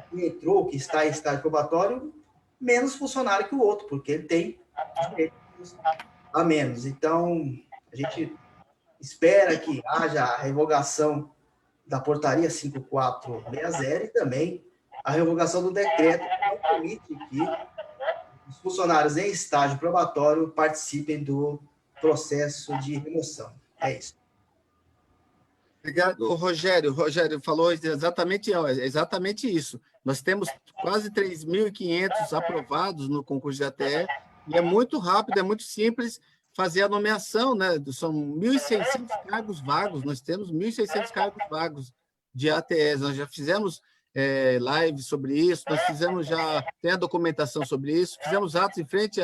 que entrou, que está em estágio probatório, menos funcionário que o outro, porque ele tem direitos a menos. Então, a gente espera que haja a revogação da portaria 5460 e também a revogação do decreto que não permite que os funcionários em estágio probatório participem do processo de remoção. É isso. Obrigado, Rogério. Rogério falou exatamente isso. Nós temos quase 3.500 aprovados no concurso de ATE, e é muito rápido, é muito simples fazer a nomeação, né? São 1.600 cargos vagos, nós temos 1.600 cargos vagos de ATEs. Nós já fizemos live sobre isso, nós fizemos tem a documentação sobre isso, fizemos atos em frente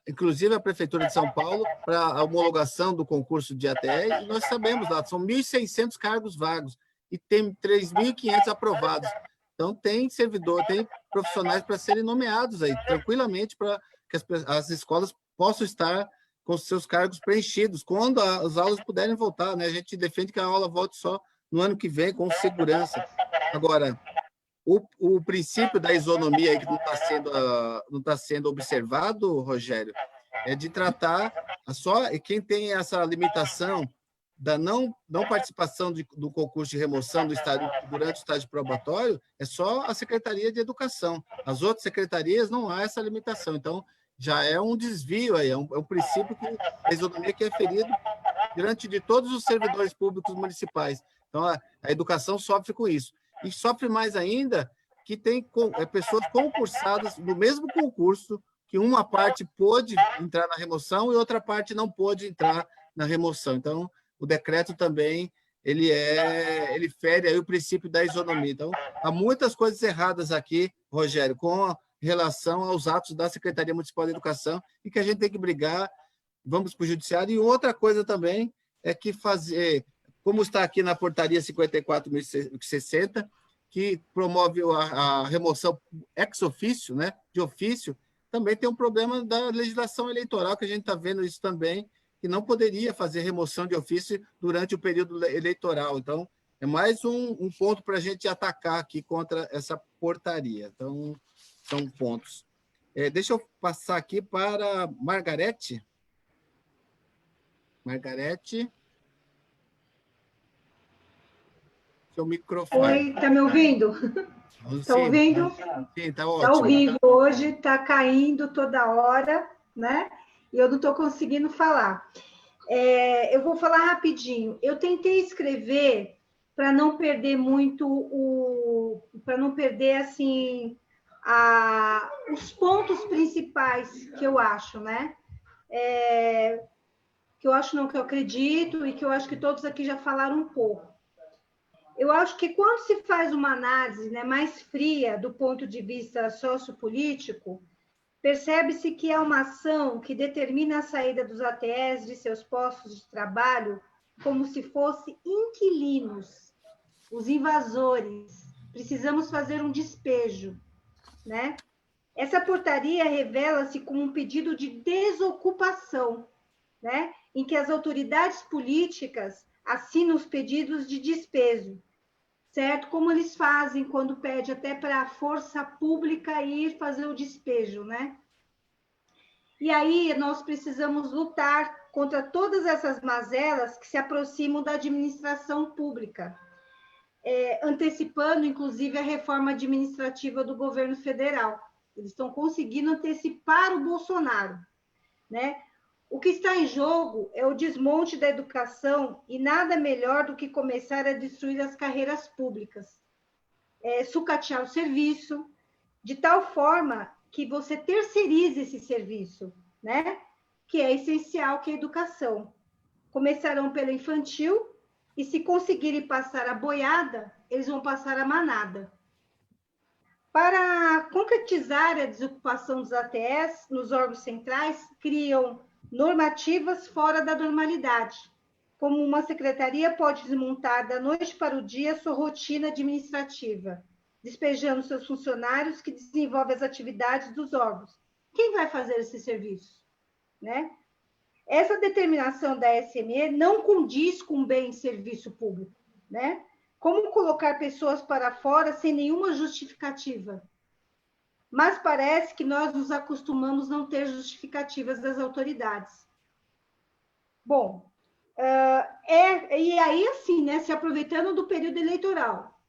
inclusive a Prefeitura de São Paulo, para a homologação do concurso de ATE, e nós sabemos lá, são 1.600 cargos vagos, e tem 3.500 aprovados. Então, tem servidor, tem profissionais para serem nomeados aí, tranquilamente, para que as escolas possam estar com seus cargos preenchidos, quando as aulas puderem voltar, né? A gente defende que a aula volte só no ano que vem, com segurança. Agora, o princípio da isonomia aí que não está sendo observado, Rogério, é de tratar quem tem essa limitação da não participação do concurso de remoção durante o estágio probatório, é só a Secretaria de Educação. As outras secretarias não há essa limitação. Então, já é um desvio aí, é um princípio que a isonomia que é ferido diante de todos os servidores públicos municipais. Então, a educação sofre com isso. E sofre mais ainda que tem pessoas concursadas no mesmo concurso que uma parte pôde entrar na remoção e outra parte não pôde entrar na remoção. Então, o decreto também ele fere aí o princípio da isonomia. Então, há muitas coisas erradas aqui, Rogério, com relação aos atos da Secretaria Municipal de Educação e que a gente tem que brigar, vamos para o judiciário. E outra coisa também é que fazer, como está aqui na portaria 54.060, que promove a remoção ex officio, né, de ofício, também tem um problema da legislação eleitoral, que a gente está vendo isso também, que não poderia fazer remoção de ofício durante o período eleitoral. Então, é mais um ponto para a gente atacar aqui contra essa portaria. Então, são pontos. Deixa eu passar aqui para Margarete. Margarete. Seu microfone. Oi, está me ouvindo? Está ouvindo? Sim, está Está ótimo. horrível hoje, está caindo toda hora, né? E eu não estou conseguindo falar. Eu vou falar rapidinho. Eu tentei escrever para não perder muito para não perder assim os pontos principais que eu acho, né? Que eu acho não, que eu acredito e que eu acho que todos aqui já falaram um pouco. Eu acho que quando se faz uma análise, né, mais fria do ponto de vista sociopolítico, percebe-se que é uma ação que determina a saída dos ATEs de seus postos de trabalho como se fossem inquilinos, os invasores. Precisamos fazer um despejo, né? Essa portaria revela-se como um pedido de desocupação, né? Em que as autoridades políticas assinam os pedidos de despejo, certo? Como eles fazem quando pede até para a força pública ir fazer o despejo, né? E aí nós precisamos lutar contra todas essas mazelas que se aproximam da administração pública, antecipando, inclusive, a reforma administrativa do governo federal. Eles estão conseguindo antecipar o Bolsonaro, né? O que está em jogo é o desmonte da educação e nada melhor do que começar a destruir as carreiras públicas, sucatear o serviço, de tal forma que você terceirize esse serviço, né? Que é essencial, que é a educação. Começarão pela infantil e, se conseguirem passar a boiada, eles vão passar a manada. Para concretizar a desocupação dos ATEs nos órgãos centrais, criam normativas fora da normalidade, como uma secretaria pode desmontar da noite para o dia sua rotina administrativa, despejando seus funcionários que desenvolvem as atividades dos órgãos. Quem vai fazer esse serviço? Né? Essa determinação da SME não condiz com o bem serviço público, né? Como colocar pessoas para fora sem nenhuma justificativa? Mas parece que nós nos acostumamos a não ter justificativas das autoridades. Bom, e aí, assim, né, se aproveitando do período eleitoral,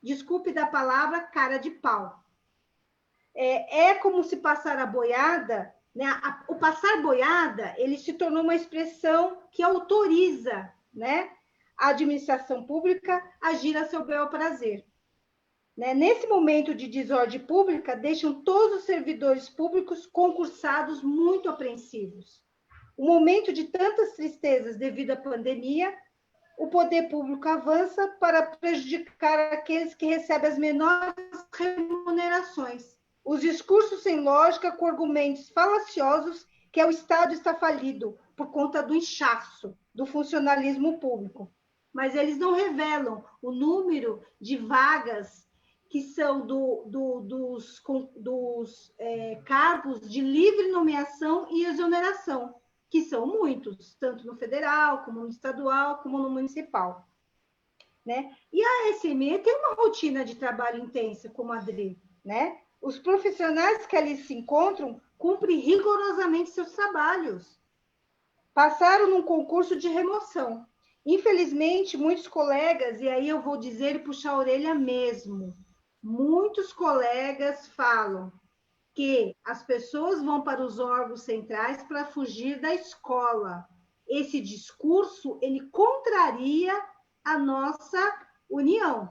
desculpe da palavra, cara de pau. É como se passar a boiada, né? O passar boiada, ele se tornou uma expressão que autoriza, né, a administração pública a agir a seu bel prazer. Né? Nesse momento de desordem pública, deixam todos os servidores públicos concursados muito apreensivos. Um momento de tantas tristezas devido à pandemia, o poder público avança para prejudicar aqueles que recebem as menores remunerações. Os discursos sem lógica, com argumentos falaciosos, que o Estado está falido por conta do inchaço do funcionalismo público. Mas eles não revelam o número de vagas que são dos cargos de livre nomeação e exoneração, que são muitos, tanto no federal, como no estadual, como no municipal. Né? E a SME tem uma rotina de trabalho intensa, como a Adri, né? Os profissionais que ali se encontram cumprem rigorosamente seus trabalhos. Passaram num concurso de remoção. Infelizmente, muitos colegas, e aí eu vou dizer e puxar a orelha mesmo, muitos colegas falam que as pessoas vão para os órgãos centrais para fugir da escola. Esse discurso, ele contraria a nossa união.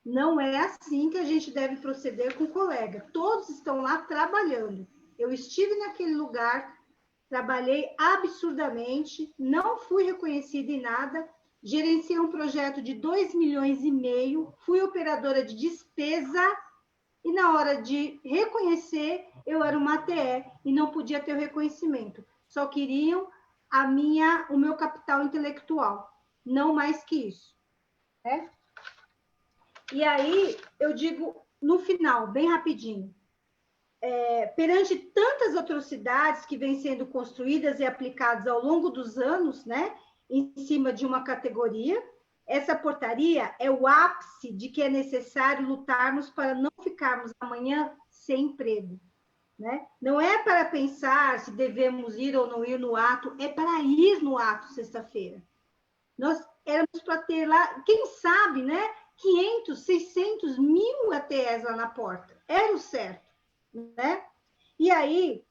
Não é assim que a gente deve proceder com o colega. Todos estão lá trabalhando. Eu estive naquele lugar, trabalhei absurdamente, não fui reconhecida em nada, gerenciei um projeto de 2,5 milhões, fui operadora de despesa, e na hora de reconhecer, eu era uma ATE e não podia ter o reconhecimento. Só queriam o meu capital intelectual, não mais que isso. Né? E aí, eu digo, no final, bem rapidinho, perante tantas atrocidades que vêm sendo construídas e aplicadas ao longo dos anos, né, em cima de uma categoria, essa portaria é o ápice de que é necessário lutarmos para não ficarmos amanhã sem emprego. Né? Não é para pensar se devemos ir ou não ir no ato, é para ir no ato sexta-feira. Nós éramos para ter lá, quem sabe, né, 500, 600, 1.000 ATEs lá na porta. Era o certo. Né? E aí,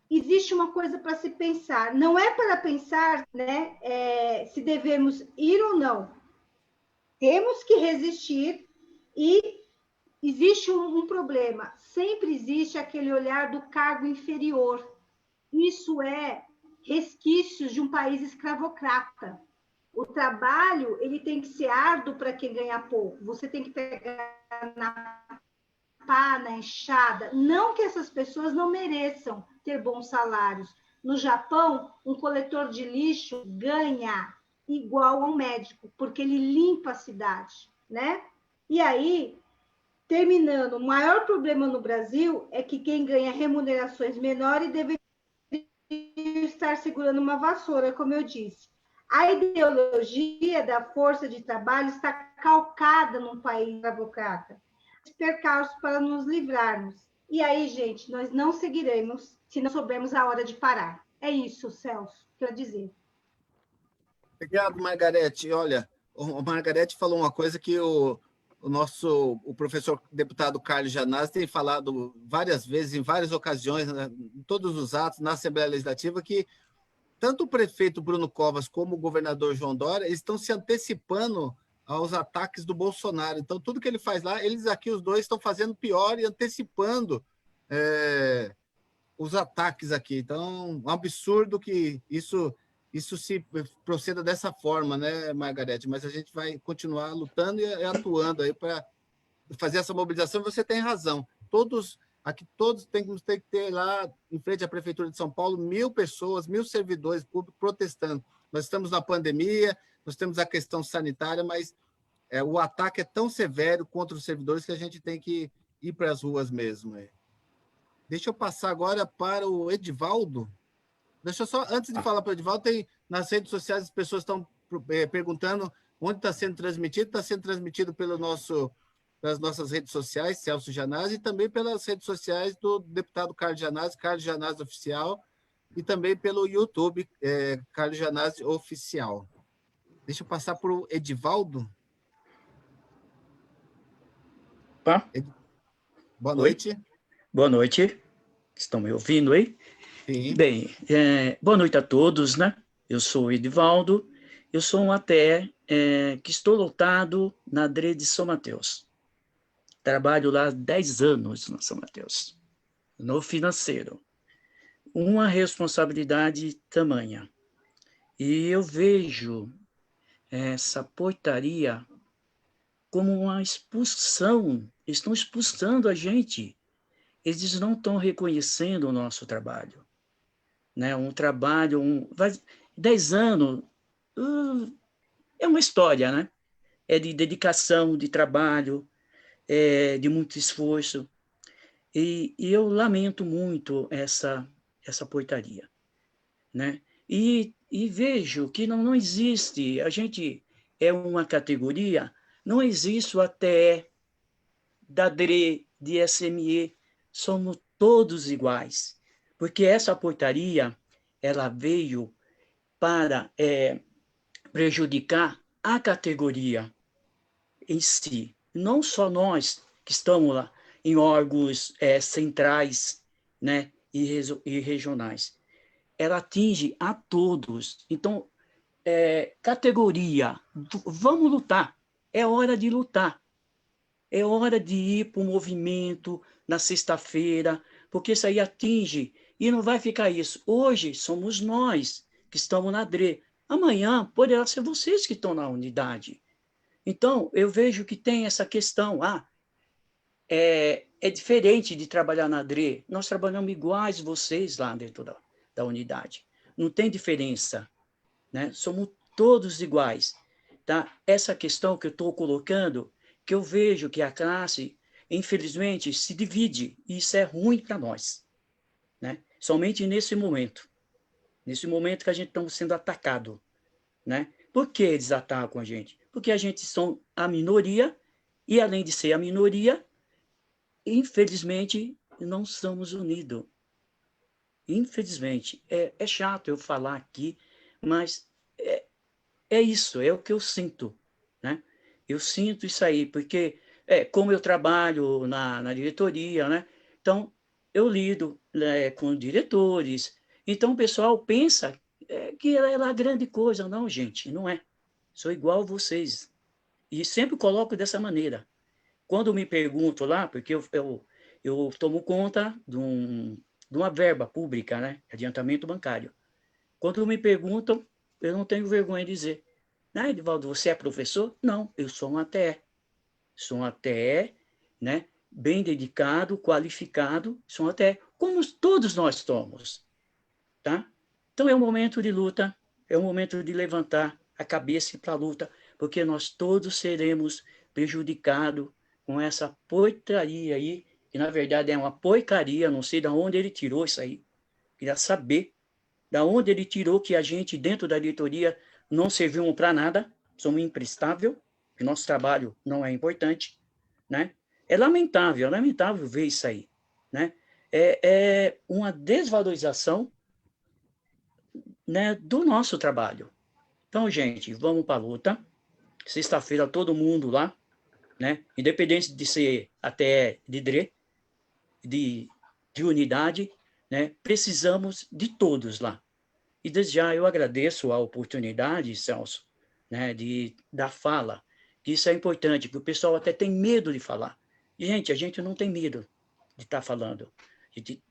existe uma coisa para se pensar. Não é para pensar, né, se devemos ir ou não. Temos que resistir e existe um problema. Sempre existe aquele olhar do cargo inferior. Isso é resquícios de um país escravocrata. O trabalho ele tem que ser árduo para quem ganha pouco. Você tem que pegar na pá, na enxada. Não que essas pessoas não mereçam ter bons salários. No Japão, um coletor de lixo ganha igual a um médico, porque ele limpa a cidade, né? E aí, terminando, o maior problema no Brasil é que quem ganha remunerações menores deveria estar segurando uma vassoura, como eu disse. A ideologia da força de trabalho está calcada num país escravocrata. Percalços para nos livrarmos. E aí, gente, nós não seguiremos se não soubermos a hora de parar. É isso, Celso, que eu ia dizer. Obrigado, Margarete. Olha, o Margarete falou uma coisa que o professor deputado Carlos Janazzi tem falado várias vezes, em várias ocasiões, né, em todos os atos, na Assembleia Legislativa, que tanto o prefeito Bruno Covas como o governador João Dória estão se antecipando aos ataques do Bolsonaro. Então, tudo que ele faz lá, eles aqui, os dois, estão fazendo pior e antecipando os ataques aqui. Então, um absurdo que isso se proceda dessa forma, né, Margarete? Mas a gente vai continuar lutando e atuando aí para fazer essa mobilização. Você tem razão. Todos têm que ter lá, em frente à Prefeitura de São Paulo, 1.000 pessoas, 1.000 servidores públicos protestando. Nós estamos na pandemia, nós temos a questão sanitária, mas o ataque é tão severo contra os servidores que a gente tem que ir para as ruas mesmo. Deixa eu passar agora para o Edivaldo. Deixa eu só, antes de falar para o Edivaldo, tem nas redes sociais as pessoas estão perguntando onde está sendo transmitido. Está sendo transmitido pelas nossas redes sociais, Celso Janazzi, e também pelas redes sociais do deputado Carlos Janazzi Oficial, e também pelo YouTube, Carlos Janazzi Oficial. Deixa eu passar para o Edivaldo. Opa. Boa noite. Oi. Boa noite. Estão me ouvindo aí? Sim. Bem, boa noite a todos, né? Eu sou o Edivaldo, eu sou um ATE que estou lotado na DRE de São Mateus. Trabalho lá há 10 anos na São Mateus, no financeiro. Uma responsabilidade tamanha. E eu vejo essa portaria como uma expulsão. Estão expulsando a gente. Eles não estão reconhecendo o nosso trabalho. Né? Um trabalho, 10 anos, é uma história, né? É de dedicação, de trabalho, de muito esforço. E eu lamento muito essa portaria. Né? E vejo que não existe, a gente é uma categoria, não existe o ATE, da DRE, de SME, somos todos iguais. Porque essa portaria, ela veio para prejudicar a categoria em si. Não só nós que estamos lá em órgãos centrais, né, e regionais. Ela atinge a todos. Então, categoria, vamos lutar. É hora de lutar. É hora de ir para o movimento na sexta-feira, porque isso aí atinge, e não vai ficar isso. Hoje somos nós que estamos na DRE. Amanhã poderá ser vocês que estão na unidade. Então, eu vejo que tem essa questão, é diferente de trabalhar na DRE. Nós trabalhamos iguais vocês lá dentro da unidade. Não tem diferença, né? Somos todos iguais. Tá? Essa questão que eu estou colocando, que eu vejo que a classe, infelizmente, se divide, e isso é ruim para nós, né? Somente nesse momento que a gente está sendo atacado, né? Por que eles atacam a gente? Porque a gente são a minoria, e além de ser a minoria, infelizmente, não somos unidos. Infelizmente, é chato eu falar aqui, mas é isso, é o que eu sinto, né? Eu sinto isso aí, porque como eu trabalho na diretoria, né? Então, eu lido com diretores, então o pessoal pensa que é lá grande coisa. Não, gente, não é. Sou igual a vocês. E sempre coloco dessa maneira. Quando me pergunto lá, porque eu tomo conta de uma verba pública, né? Adiantamento bancário. Quando me perguntam, eu não tenho vergonha de dizer: Edivaldo, você é professor? Não, eu sou um ATE. Sou um ATE, né? Bem dedicado, qualificado, sou um ATE, como todos nós somos. Tá? Então, é um momento de luta, é um momento de levantar a cabeça para a luta, porque nós todos seremos prejudicados com essa porcaria aí, que na verdade é uma porcaria, não sei de onde ele tirou isso aí. Queria saber de onde ele tirou que a gente, dentro da diretoria, não servimos para nada, somos imprestável, que nosso trabalho não é importante, né? É lamentável ver isso aí, né? É uma desvalorização, né, do nosso trabalho. Então, gente, vamos para a luta. Sexta-feira, todo mundo lá, né? Independente de ser até de DRE, de unidade, né? Precisamos de todos lá. E desde já eu agradeço a oportunidade, Celso, né, da fala, que isso é importante, porque o pessoal até tem medo de falar. E, gente, a gente não tem medo de estar falando.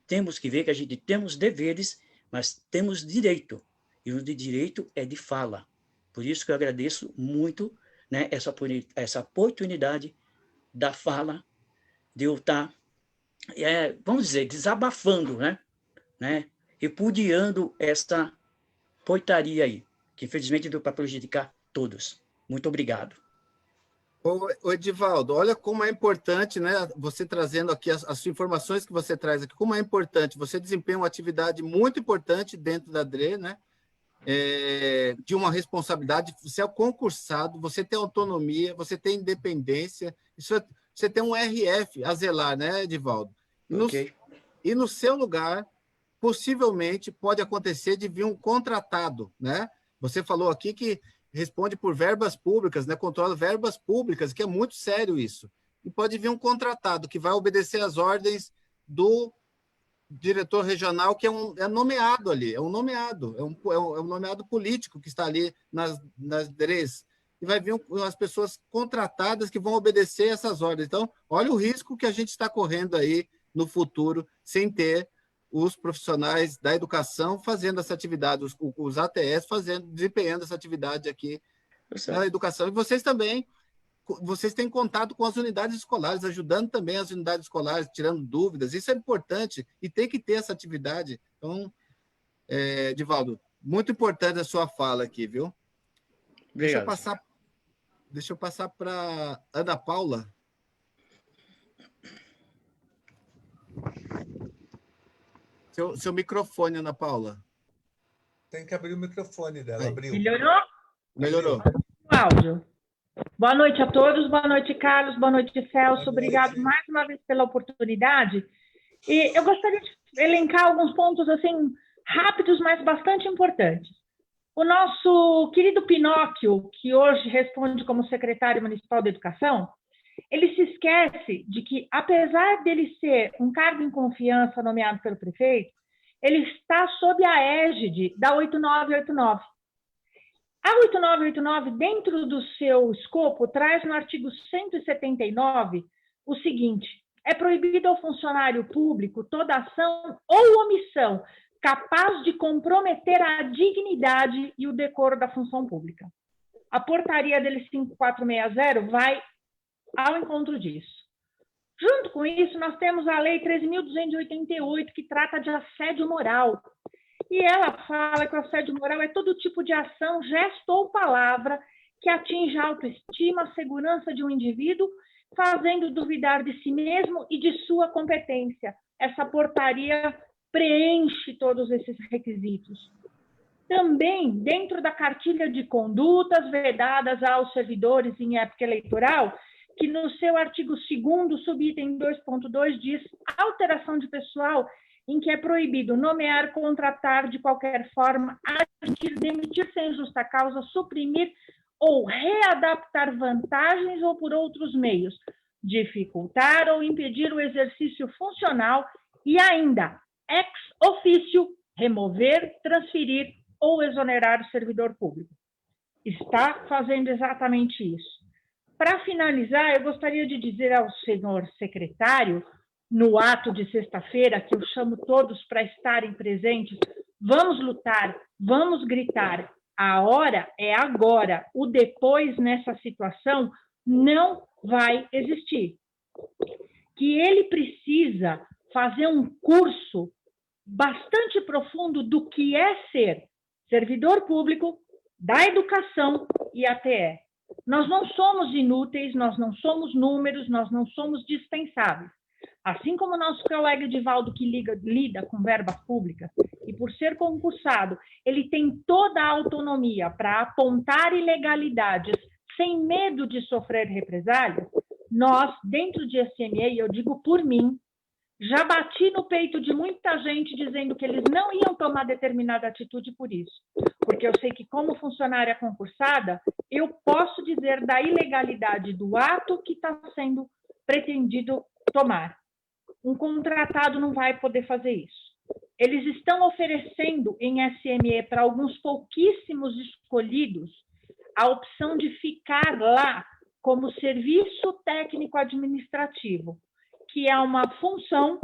Temos que ver que a gente temos deveres, mas temos direito. E o de direito é de fala. Por isso que eu agradeço muito, né, essa oportunidade da fala, de eu estar, vamos dizer, desabafando, né, repudiando essa portaria aí, que infelizmente deu para prejudicar todos. Muito obrigado. Ô Edivaldo, olha como é importante, né, você trazendo aqui as informações que você traz aqui, como é importante, você desempenha uma atividade muito importante dentro da DRE, né, de uma responsabilidade, você é concursado, você tem autonomia, você tem independência, você tem um RF a zelar, né, Edivaldo? E no seu lugar, possivelmente, pode acontecer de vir um contratado, né? Você falou aqui que responde por verbas públicas, né? Controla verbas públicas, que é muito sério isso. E pode vir um contratado que vai obedecer às ordens do diretor regional, que é nomeado ali, é um nomeado político que está ali nas DREs. E vai vir as pessoas contratadas que vão obedecer essas ordens. Então, olha o risco que a gente está correndo aí no futuro, sem ter os profissionais da educação fazendo essa atividade, os ATS desempenhando essa atividade aqui na educação. E vocês também, vocês têm contato com as unidades escolares, ajudando também as unidades escolares, tirando dúvidas. Isso é importante e tem que ter essa atividade. Então, Edivaldo, muito importante a sua fala aqui, viu? Obrigado. Deixa eu passar para Ana Paula. Seu microfone, Ana Paula. Tem que abrir o microfone dela. Abriu. Melhorou? Melhorou. Áudio. Boa noite a todos. Boa noite, Carlos. Boa noite, Celso. Obrigado mais uma vez pela oportunidade. E eu gostaria de elencar alguns pontos assim rápidos, mas bastante importantes. O nosso querido Pinóquio, que hoje responde como secretário municipal de educação, ele se esquece de que, apesar dele ser um cargo em confiança nomeado pelo prefeito, ele está sob a égide da 8989. A 8989, dentro do seu escopo, traz no artigo 179 o seguinte: É proibido ao funcionário público toda ação ou omissão capaz de comprometer a dignidade e o decoro da função pública. A portaria dele 5460 vai ao encontro disso. Junto com isso, nós temos a Lei 13.288, que trata de assédio moral. E ela fala que o assédio moral é todo tipo de ação, gesto ou palavra que atinge a autoestima, a segurança de um indivíduo, fazendo duvidar de si mesmo e de sua competência. Essa portaria preenche todos esses requisitos. Também, dentro da cartilha de condutas vedadas aos servidores em época eleitoral, que no seu artigo 2º, subitem 2.2, diz alteração de pessoal em que é proibido nomear, contratar de qualquer forma, admitir, demitir sem justa causa, suprimir ou readaptar vantagens ou por outros meios, dificultar ou impedir o exercício funcional e ainda, ex officio, remover, transferir ou exonerar o servidor público. Está fazendo exatamente isso. Para finalizar, eu gostaria de dizer ao senhor secretário, no ato de sexta-feira, que eu chamo todos para estarem presentes, vamos lutar, vamos gritar, a hora é agora, o depois nessa situação não vai existir. Que ele precisa fazer um curso bastante profundo do que é ser servidor público, da educação e ATE. Nós não somos inúteis, nós não somos números, nós não somos dispensáveis. Assim como o nosso colega Edivaldo, que lida com verbas públicas, e por ser concursado, ele tem toda a autonomia para apontar ilegalidades sem medo de sofrer represálias, nós, dentro de SMA, e eu digo por mim, já bati no peito de muita gente dizendo que eles não iam tomar determinada atitude por isso. Porque eu sei que, como funcionária concursada, eu posso dizer da ilegalidade do ato que está sendo pretendido tomar. Um contratado não vai poder fazer isso. Eles estão oferecendo em SME para alguns pouquíssimos escolhidos a opção de ficar lá como serviço técnico administrativo, que é uma função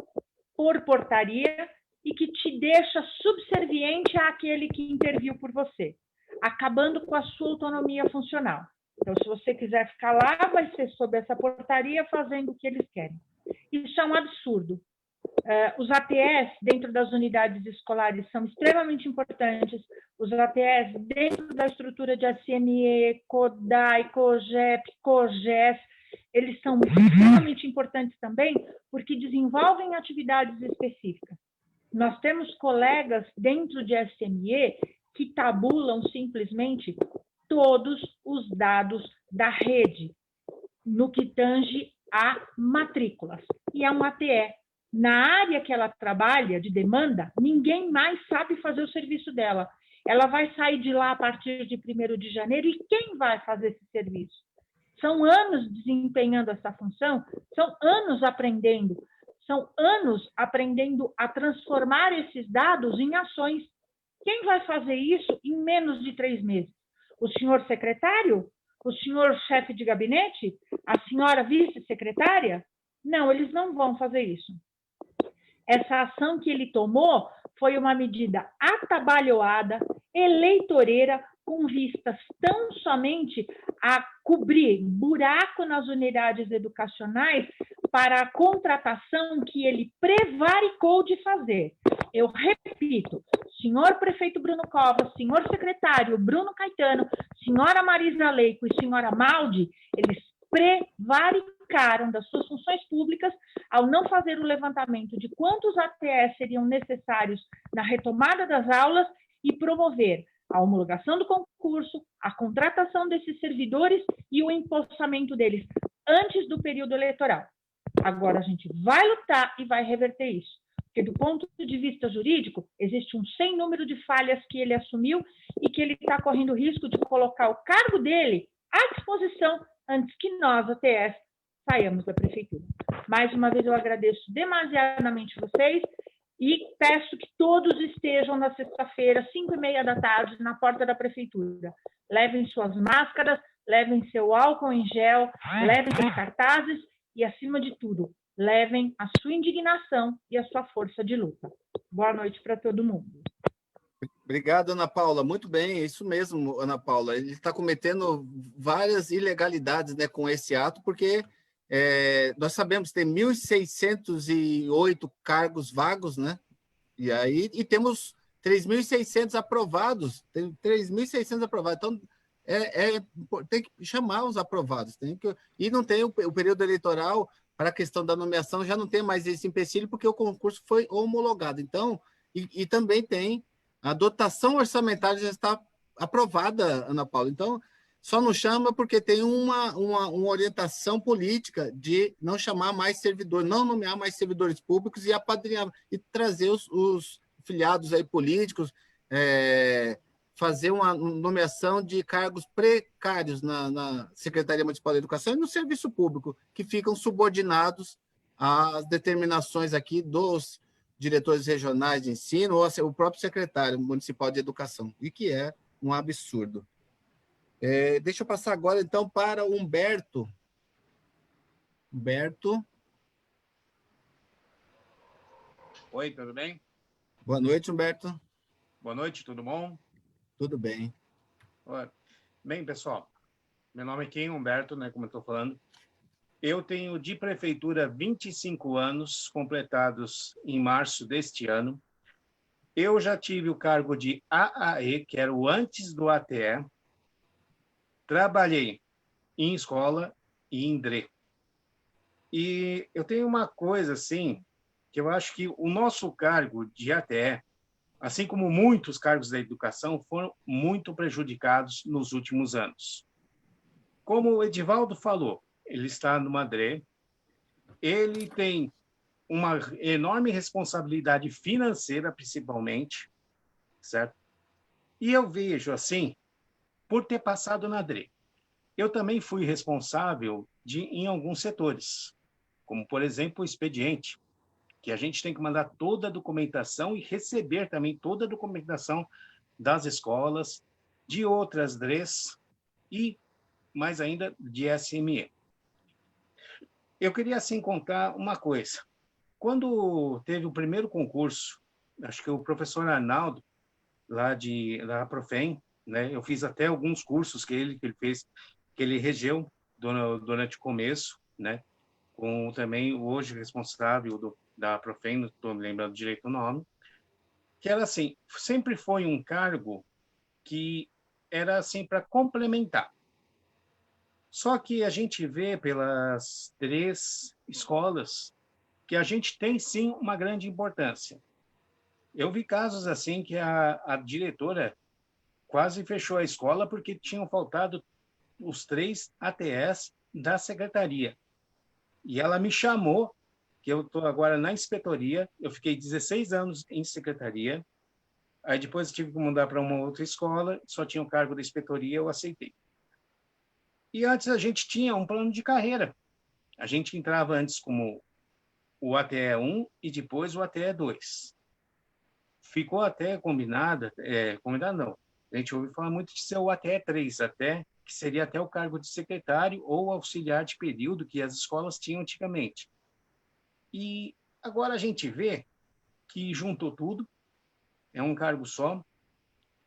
por portaria e que te deixa subserviente àquele que interviu por você, acabando com a sua autonomia funcional. Então, se você quiser ficar lá, vai ser sob essa portaria fazendo o que eles querem. Isso é um absurdo. Os ATS dentro das unidades escolares são extremamente importantes. Os ATS dentro da estrutura de SME, CODAI, COGEP, COGES, eles são extremamente importantes também porque desenvolvem atividades específicas. Nós temos colegas dentro de SME que tabulam simplesmente todos os dados da rede no que tange a matrículas. E é um ATE. Na área que ela trabalha, de demanda, ninguém mais sabe fazer o serviço dela. Ela vai sair de lá a partir de 1º de janeiro, e quem vai fazer esse serviço? São anos desempenhando essa função, são anos aprendendo a transformar esses dados em ações. Quem vai fazer isso em menos de 3 meses? O senhor secretário? O senhor chefe de gabinete? A senhora vice-secretária? Não, eles não vão fazer isso. Essa ação que ele tomou foi uma medida atabalhoada, eleitoreira, com vistas tão somente a cobrir buraco nas unidades educacionais para a contratação que ele prevaricou de fazer. Eu repito, senhor prefeito Bruno Covas, senhor secretário Bruno Caetano, senhora Marisa Leico e senhora Maldi, eles prevaricaram das suas funções públicas ao não fazer o levantamento de quantos ATS seriam necessários na retomada das aulas e promover a homologação do concurso, a contratação desses servidores e o empossamento deles antes do período eleitoral. Agora a gente vai lutar e vai reverter isso, porque do ponto de vista jurídico, existe um sem número de falhas que ele assumiu e que ele está correndo risco de colocar o cargo dele à disposição antes que nós, ATS, saiamos da prefeitura. Mais uma vez eu agradeço demasiadamente vocês e peço que todos estejam na sexta-feira, 5h30 da tarde, na porta da prefeitura. Levem suas máscaras, levem seu álcool em gel, levem seus cartazes e, acima de tudo, levem a sua indignação e a sua força de luta. Boa noite para todo mundo. Obrigado, Ana Paula. Muito bem, é isso mesmo, Ana Paula. Ele está cometendo várias ilegalidades, né, com esse ato, porque nós sabemos que tem 1.608 cargos vagos, né? E temos 3.600 aprovados. Tem 3.600 aprovados. Então, tem que chamar os aprovados. E não tem o período eleitoral para a questão da nomeação, já não tem mais esse empecilho, porque o concurso foi homologado. Então, e também tem a dotação orçamentária já está aprovada, Ana Paula. Então, só não chama porque tem uma orientação política de não chamar mais servidores, não nomear mais servidores públicos e apadrinhar, e trazer os filiados aí políticos, fazer uma nomeação de cargos precários na Secretaria Municipal da Educação e no Serviço Público, que ficam subordinados às determinações aqui dos diretores regionais de ensino ou o próprio secretário municipal de educação, e que é um absurdo. Deixa eu passar agora, então, para o Humberto. Humberto. Oi, tudo bem? Boa noite, Humberto. Boa noite, tudo bom? Tudo bem. Bem, pessoal, meu nome é Kim Humberto, né, como eu estou falando. Eu tenho de prefeitura 25 anos, completados em março deste ano. Eu já tive o cargo de AAE, que era o antes do ATE. Trabalhei em escola e em DRE. E eu tenho uma coisa, assim, que eu acho que o nosso cargo de ATE, assim como muitos cargos da educação, foram muito prejudicados nos últimos anos. Como o Edivaldo falou, ele está no DRE, ele tem uma enorme responsabilidade financeira, principalmente, certo? E eu vejo, assim, por ter passado na DRE, eu também fui responsável em alguns setores, como, por exemplo, o expediente, que a gente tem que mandar toda a documentação e receber também toda a documentação das escolas, de outras DREs e, mais ainda, de SME. Eu queria, assim, contar uma coisa. Quando teve o primeiro concurso, acho que o professor Arnaldo, lá da Profem, né, eu fiz até alguns cursos que ele fez, que ele regeu durante o começo, né, com também o hoje responsável da Profem, não estou me lembrando direito o nome, que era assim, sempre foi um cargo que era assim para complementar. Só que a gente vê pelas 3 escolas que a gente tem, sim, uma grande importância. Eu vi casos assim que a diretora quase fechou a escola porque tinham faltado os 3 ATS da secretaria. E ela me chamou, que eu estou agora na inspetoria, eu fiquei 16 anos em secretaria, aí depois tive que mudar para uma outra escola, só tinha o cargo da inspetoria, eu aceitei. E antes a gente tinha um plano de carreira. A gente entrava antes como o ATE 1 e depois o ATE 2. Ficou até combinado não. A gente ouviu falar muito de ser o ATE 3, que seria até o cargo de secretário ou auxiliar de período que as escolas tinham antigamente. E agora a gente vê que juntou tudo, é um cargo só.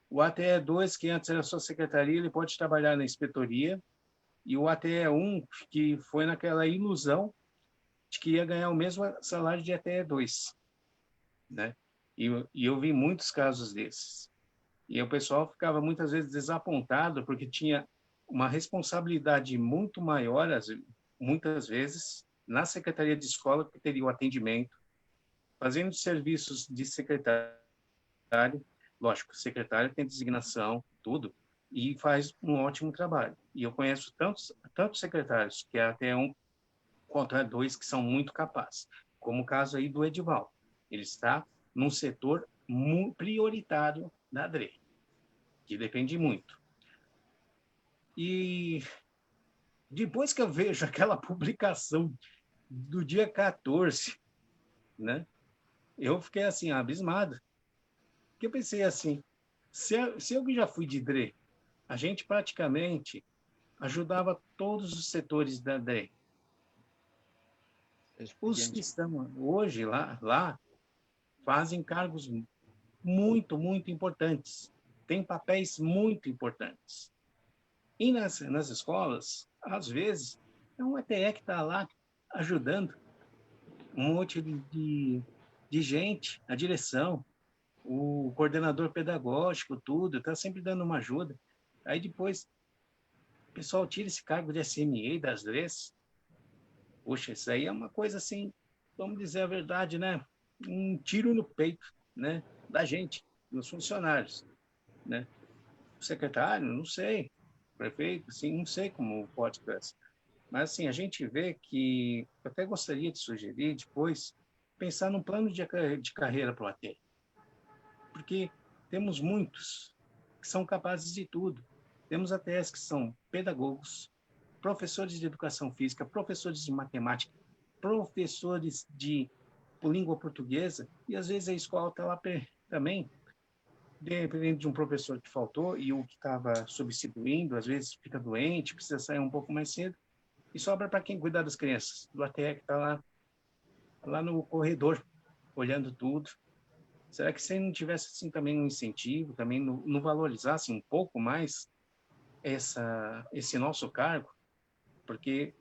O ATE 2, que antes era só secretaria, ele pode trabalhar na inspetoria, e o ATE 1, que foi naquela ilusão de que ia ganhar o mesmo salário de ATE 2, né? E eu vi muitos casos desses. E o pessoal ficava muitas vezes desapontado porque tinha uma responsabilidade muito maior, muitas vezes, na secretaria de escola, que teria o atendimento, fazendo serviços de secretário. Lógico, o secretário tem designação, tudo, e faz um ótimo trabalho. E eu conheço tantos secretários, que é ATE 1 quanto ATE 2, que são muito capazes, como o caso aí do Edivaldo. Ele está num setor prioritário da DRE, que depende muito. E depois que eu vejo aquela publicação do dia 14, né, eu fiquei assim, abismado. Porque eu pensei assim, se eu que já fui de DRE, a gente praticamente ajudava todos os setores da DRE. Os que estão hoje lá fazem cargos muito, muito importantes, têm papéis muito importantes. E nas escolas, às vezes, é um ETE que está lá ajudando um monte de gente, a direção, o coordenador pedagógico, tudo, está sempre dando uma ajuda. Aí depois, o pessoal tira esse cargo de SME das leis. Poxa, isso aí é uma coisa assim, vamos dizer a verdade, né? Um tiro no peito, né? Da gente, dos funcionários, né? O secretário, não sei. O prefeito, assim, não sei como pode ser. Mas, assim, a gente vê que, eu até gostaria de sugerir, depois, pensar num plano de carreira para o ATE. Porque temos muitos que são capazes de tudo. Temos ATEs que são pedagogos, professores de educação física, professores de matemática, professores de língua portuguesa, e às vezes a escola está lá também, dependendo de um professor que faltou e o que estava substituindo, às vezes fica doente, precisa sair um pouco mais cedo, e sobra para quem cuidar das crianças, do ATE que está lá no corredor, olhando tudo. Será que se não tivesse assim também um incentivo, também não valorizasse um pouco mais esse nosso cargo? Porque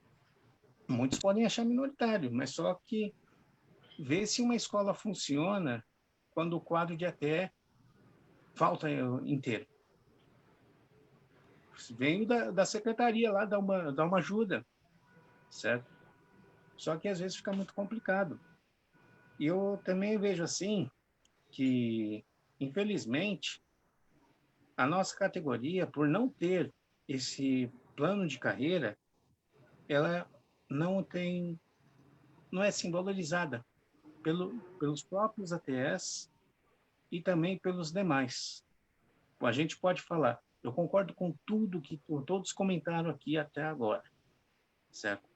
muitos podem achar minoritário, mas só que ver se uma escola funciona quando o quadro de ATE falta inteiro. Vem da secretaria lá dar uma ajuda, certo? Só que às vezes fica muito complicado. E eu também vejo assim que, infelizmente, a nossa categoria, por não ter esse plano de carreira, ela não é assim valorizada pelos próprios ATS e também pelos demais. A gente pode falar, eu concordo com tudo que todos comentaram aqui até agora, certo?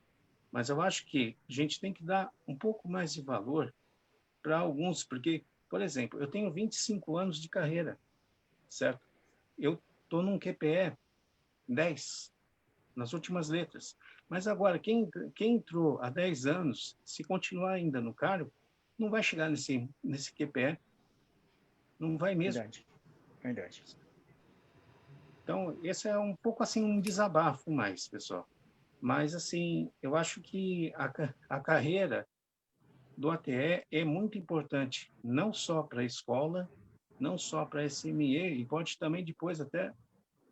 Mas eu acho que a gente tem que dar um pouco mais de valor para alguns, porque, por exemplo, eu tenho 25 anos de carreira, certo? Eu estou num QPE 10, nas últimas letras. Mas agora, quem entrou há 10 anos, se continuar ainda no cargo, não vai chegar nesse QPE. Não vai mesmo. Verdade. Então, esse é um pouco assim um desabafo mais, pessoal. Mas, assim, eu acho que a carreira do ATE é muito importante, não só para a escola, não só para a SME, e pode também depois até...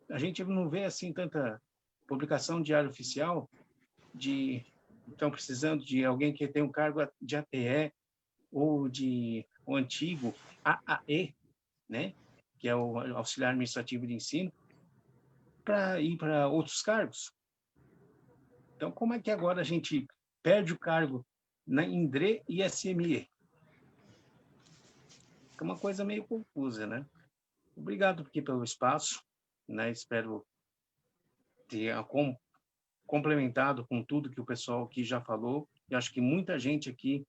A gente não vê assim tanta publicação diária oficial de estão precisando de alguém que tem um cargo de ATE ou de o antigo AAE, né, que é o auxiliar administrativo de ensino, para ir para outros cargos. Então, como é que agora a gente perde o cargo na INDRE e SME? É uma coisa meio confusa, né? Obrigado aqui pelo espaço, né? Espero ter complementado com tudo que o pessoal aqui já falou. Eu acho que muita gente aqui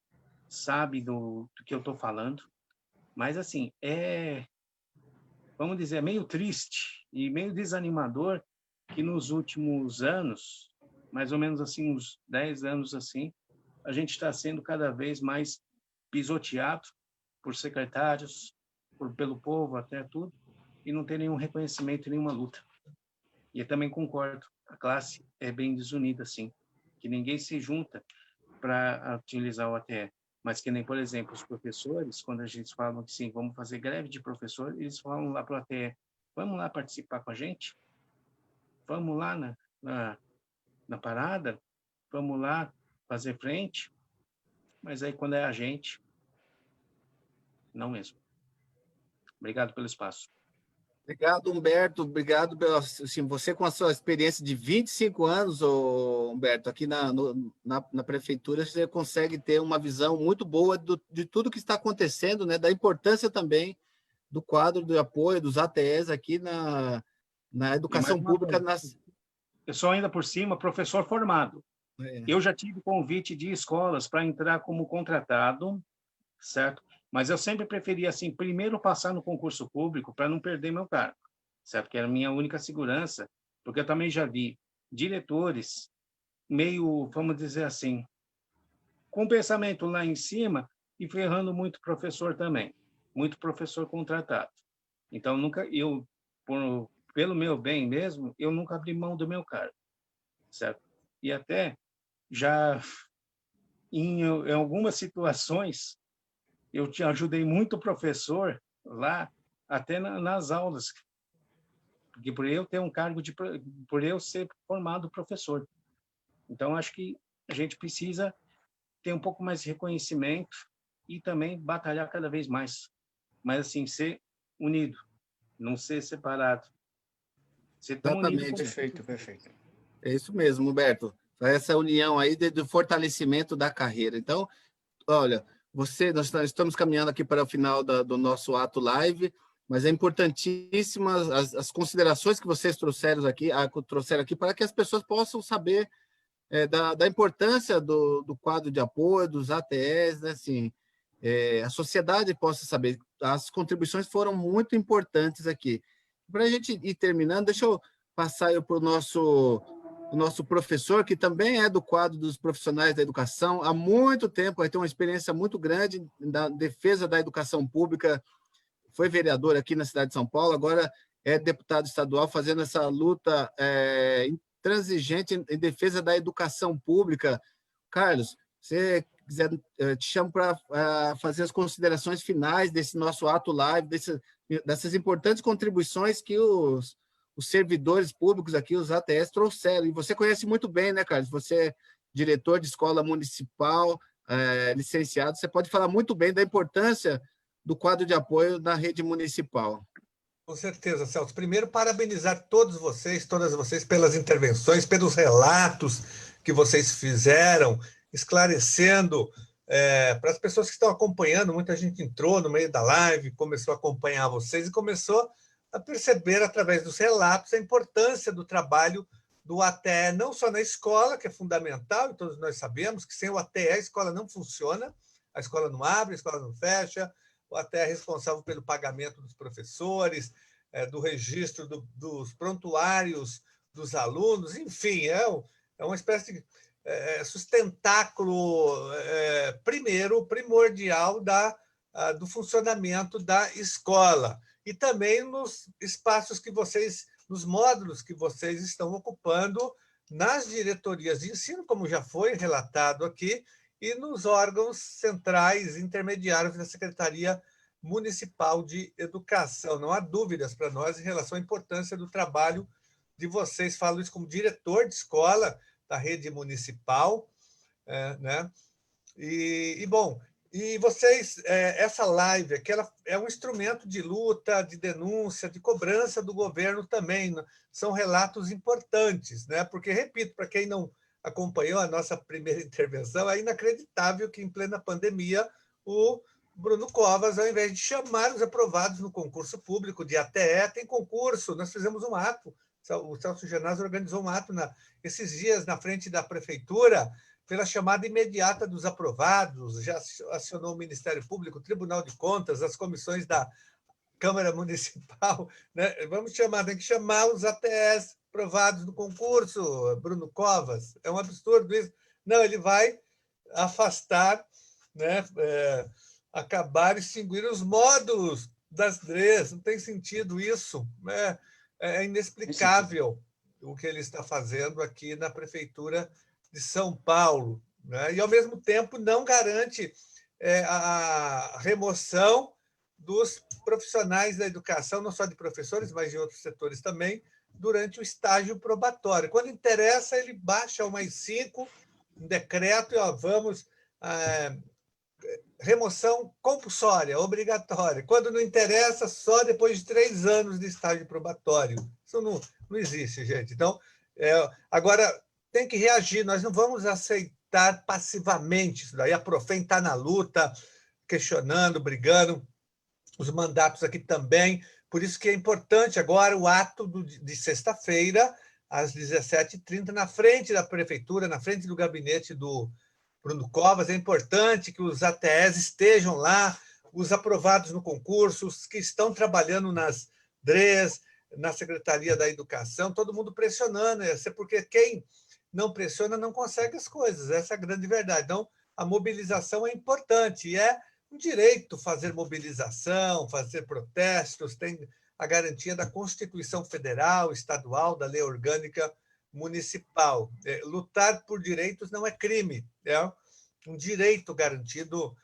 sabe do que eu estou falando, mas assim, vamos dizer, meio triste e meio desanimador que nos últimos anos, mais ou menos assim, uns 10 anos assim, a gente está sendo cada vez mais pisoteado por secretários, pelo povo, até tudo, e não tem nenhum reconhecimento, nenhuma luta. E eu também concordo, a classe é bem desunida, assim, que ninguém se junta para utilizar o ATE. Mas que nem, por exemplo, os professores, quando a gente fala que sim, vamos fazer greve de professor, eles falam lá para o ATE, vamos lá participar com a gente? Vamos lá na parada? Vamos lá fazer frente? Mas aí, quando é a gente, não mesmo. Obrigado pelo espaço. Obrigado, Humberto. Obrigado pela, assim, você com a sua experiência de 25 anos, Humberto, aqui na prefeitura, você consegue ter uma visão muito boa de tudo que está acontecendo, né? Da importância também do quadro de apoio dos ATEs aqui na educação pública. Eu sou ainda por cima professor formado. Eu já tive convite de escolas para entrar como contratado, certo? Mas eu sempre preferi, assim, primeiro passar no concurso público para não perder meu cargo, certo? Que era a minha única segurança, porque eu também já vi diretores meio, vamos dizer assim, com o pensamento lá em cima e ferrando muito professor também, muito professor contratado. Então, pelo meu bem mesmo, eu nunca abri mão do meu cargo, certo? E até já em algumas situações eu ajudei muito o professor lá, até nas aulas, porque por eu ter um cargo por eu ser formado professor. Então, acho que a gente precisa ter um pouco mais de reconhecimento e também batalhar cada vez mais. Mas, assim, ser unido, não ser separado. Ser tão unido como... Perfeito, perfeito. É isso mesmo, Humberto. Essa união aí do fortalecimento da carreira. Então, olha, nós estamos caminhando aqui para o final do nosso ato live, mas é importantíssima as considerações que vocês trouxeram aqui para que as pessoas possam saber da importância do quadro de apoio, dos ATEs, né? Assim, a sociedade possa saber. As contribuições foram muito importantes aqui. Para a gente ir terminando, deixa eu passar para o nosso professor, que também é do quadro dos profissionais da educação, há muito tempo, vai ter uma experiência muito grande na defesa da educação pública, foi vereador aqui na cidade de São Paulo, agora é deputado estadual, fazendo essa luta intransigente em defesa da educação pública. Carlos, se quiser, te chamo para fazer as considerações finais desse nosso ato live, dessas importantes contribuições que os servidores públicos aqui, os ATS, trouxeram. E você conhece muito bem, né, Carlos? Você é diretor de escola municipal, licenciado, você pode falar muito bem da importância do quadro de apoio na rede municipal. Com certeza, Celso. Primeiro, parabenizar todas vocês, pelas intervenções, pelos relatos que vocês fizeram, esclarecendo para as pessoas que estão acompanhando. Muita gente entrou no meio da live, começou a acompanhar vocês e começou a perceber, através dos relatos, a importância do trabalho do ATE, não só na escola, que é fundamental, e todos nós sabemos que sem o ATE a escola não funciona, a escola não abre, a escola não fecha, o ATE é responsável pelo pagamento dos professores, do registro dos prontuários dos alunos, enfim, é uma espécie de sustentáculo primordial do funcionamento da escola. E também nos espaços nos módulos que vocês estão ocupando nas diretorias de ensino, como já foi relatado aqui, e nos órgãos centrais intermediários da Secretaria Municipal de Educação. Não há dúvidas para nós em relação à importância do trabalho de vocês. Falo isso como diretor de escola da rede municipal, né? E vocês, essa live aqui, ela é um instrumento de luta, de denúncia, de cobrança do governo também. São relatos importantes, né? Porque, repito, para quem não acompanhou a nossa primeira intervenção, é inacreditável que, em plena pandemia, o Bruno Covas, ao invés de chamar os aprovados no concurso público de ATE, tem concurso. Nós fizemos um ato, o Celso Genazzi organizou um ato esses dias na frente da prefeitura, pela chamada imediata dos aprovados, já acionou o Ministério Público, o Tribunal de Contas, as comissões da Câmara Municipal, né? Tem que chamar os ATS aprovados no concurso, Bruno Covas. É um absurdo isso. Não, ele vai afastar, né? Acabar, extinguir os módulos das DREs. Não tem sentido isso. É inexplicável o que ele está fazendo aqui na Prefeitura de São Paulo, né? E, ao mesmo tempo, não garante a remoção dos profissionais da educação, não só de professores, mas de outros setores também, durante o estágio probatório. Quando interessa, ele baixa o +5, um decreto, e vamos... remoção compulsória, obrigatória. Quando não interessa, só depois de 3 anos de estágio probatório. Isso não existe, gente. Então, agora, tem que reagir. Nós não vamos aceitar passivamente isso daí. A Profem está na luta, questionando, brigando. Os mandatos aqui também. Por isso que é importante agora o ato de sexta-feira, às 17h30, na frente da prefeitura, na frente do gabinete do Bruno Covas. É importante que os ATEs estejam lá, os aprovados no concurso, os que estão trabalhando nas DREs, na Secretaria da Educação, todo mundo pressionando, porque quem não pressiona não consegue as coisas, essa é a grande verdade. Então, a mobilização é importante, e é um direito fazer mobilização, fazer protestos, tem a garantia da Constituição Federal, Estadual, da Lei Orgânica Municipal. Lutar por direitos não é crime, é um direito garantido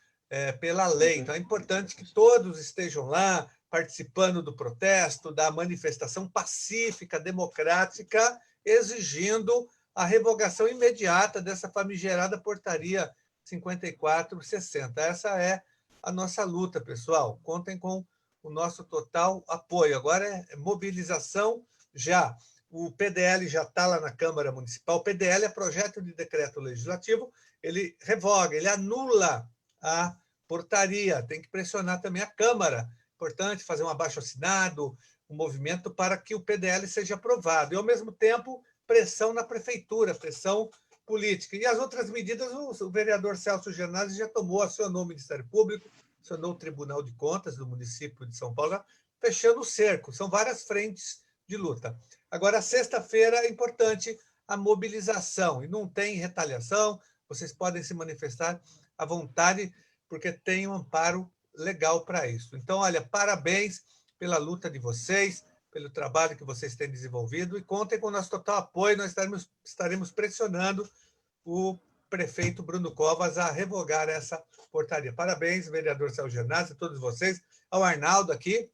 pela lei. Então, é importante que todos estejam lá participando do protesto, da manifestação pacífica, democrática, exigindo a revogação imediata dessa famigerada portaria 5460. Essa é a nossa luta, pessoal. Contem com o nosso total apoio. Agora é mobilização já. O PDL já está lá na Câmara Municipal. O PDL é projeto de decreto legislativo, ele revoga, ele anula a portaria. Tem que pressionar também a Câmara. Importante fazer um abaixo-assinado, um movimento para que o PDL seja aprovado. E, ao mesmo tempo, pressão na Prefeitura, pressão política. E as outras medidas, o vereador Celso Genázio já tomou, acionou o Ministério Público, acionou o Tribunal de Contas do município de São Paulo, fechando o cerco. São várias frentes de luta. Agora, sexta-feira é importante a mobilização, e não tem retaliação, vocês podem se manifestar à vontade, porque tem um amparo legal para isso. Então, olha, parabéns pela luta de vocês, pelo trabalho que vocês têm desenvolvido, e contem com o nosso total apoio, nós estaremos pressionando o prefeito Bruno Covas a revogar essa portaria. Parabéns, vereador Celso Genázio, a todos vocês, ao Arnaldo aqui,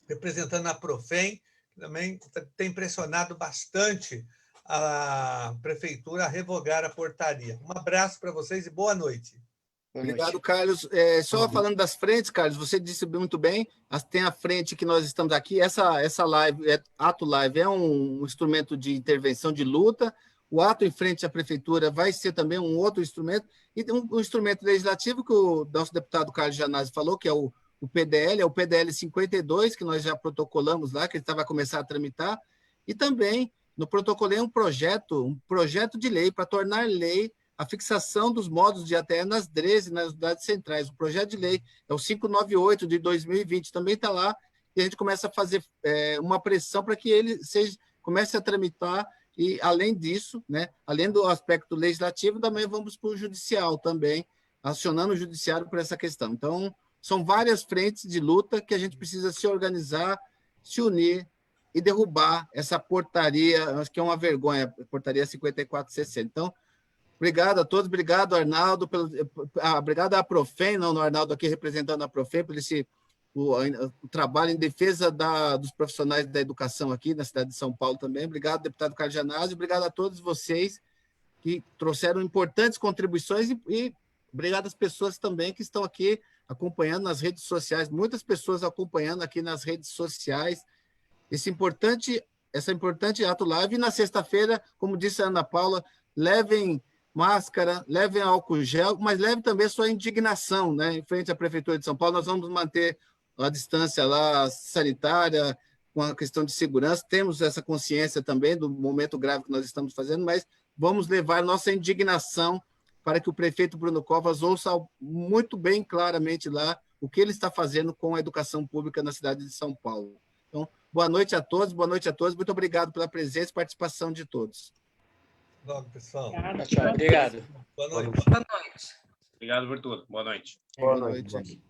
representando a Profem, que também tem pressionado bastante a prefeitura a revogar a portaria. Um abraço para vocês e boa noite. Obrigado, Carlos. Só falando das frentes, Carlos, você disse muito bem, tem a frente que nós estamos aqui, essa live, ato live, é um instrumento de intervenção, de luta. O ato em frente à prefeitura vai ser também um outro instrumento, e um instrumento legislativo que o nosso deputado Carlos Genázio falou, que é o PDL, é o PDL 52, que nós já protocolamos lá, que ele vai começar a tramitar, e também no protocolei um projeto de lei para tornar lei a fixação dos modos de ATE nas DREs e nas unidades centrais. O projeto de lei é o 598 de 2020, também está lá, e a gente começa a fazer uma pressão para que ele comece a tramitar, e além disso, né, além do aspecto legislativo, também vamos para o judicial também, acionando o judiciário por essa questão. Então, são várias frentes de luta que a gente precisa se organizar, se unir e derrubar essa portaria, acho que é uma vergonha, a portaria 5460. Então, obrigado a todos, obrigado, Arnaldo, obrigado à Profem, não, o Arnaldo aqui representando a Profem, por o trabalho em defesa dos profissionais da educação aqui na cidade de São Paulo também. Obrigado, deputado Carlos Genázio, obrigado a todos vocês que trouxeram importantes contribuições e obrigado às pessoas também que estão aqui acompanhando nas redes sociais, muitas pessoas acompanhando aqui nas redes sociais essa importante ato live. E na sexta-feira, como disse a Ana Paula, levem máscara, levem álcool gel, mas levem também a sua indignação, né? Em frente à Prefeitura de São Paulo, nós vamos manter a distância lá sanitária, com a questão de segurança, temos essa consciência também do momento grave que nós estamos fazendo, mas vamos levar nossa indignação para que o prefeito Bruno Covas ouça muito bem claramente lá o que ele está fazendo com a educação pública na cidade de São Paulo. Então, boa noite a todos, muito obrigado pela presença e participação de todos. Logo, pessoal. Tchau, obrigado. Boa noite. Boa noite. Obrigado por tudo. Boa noite. Boa noite.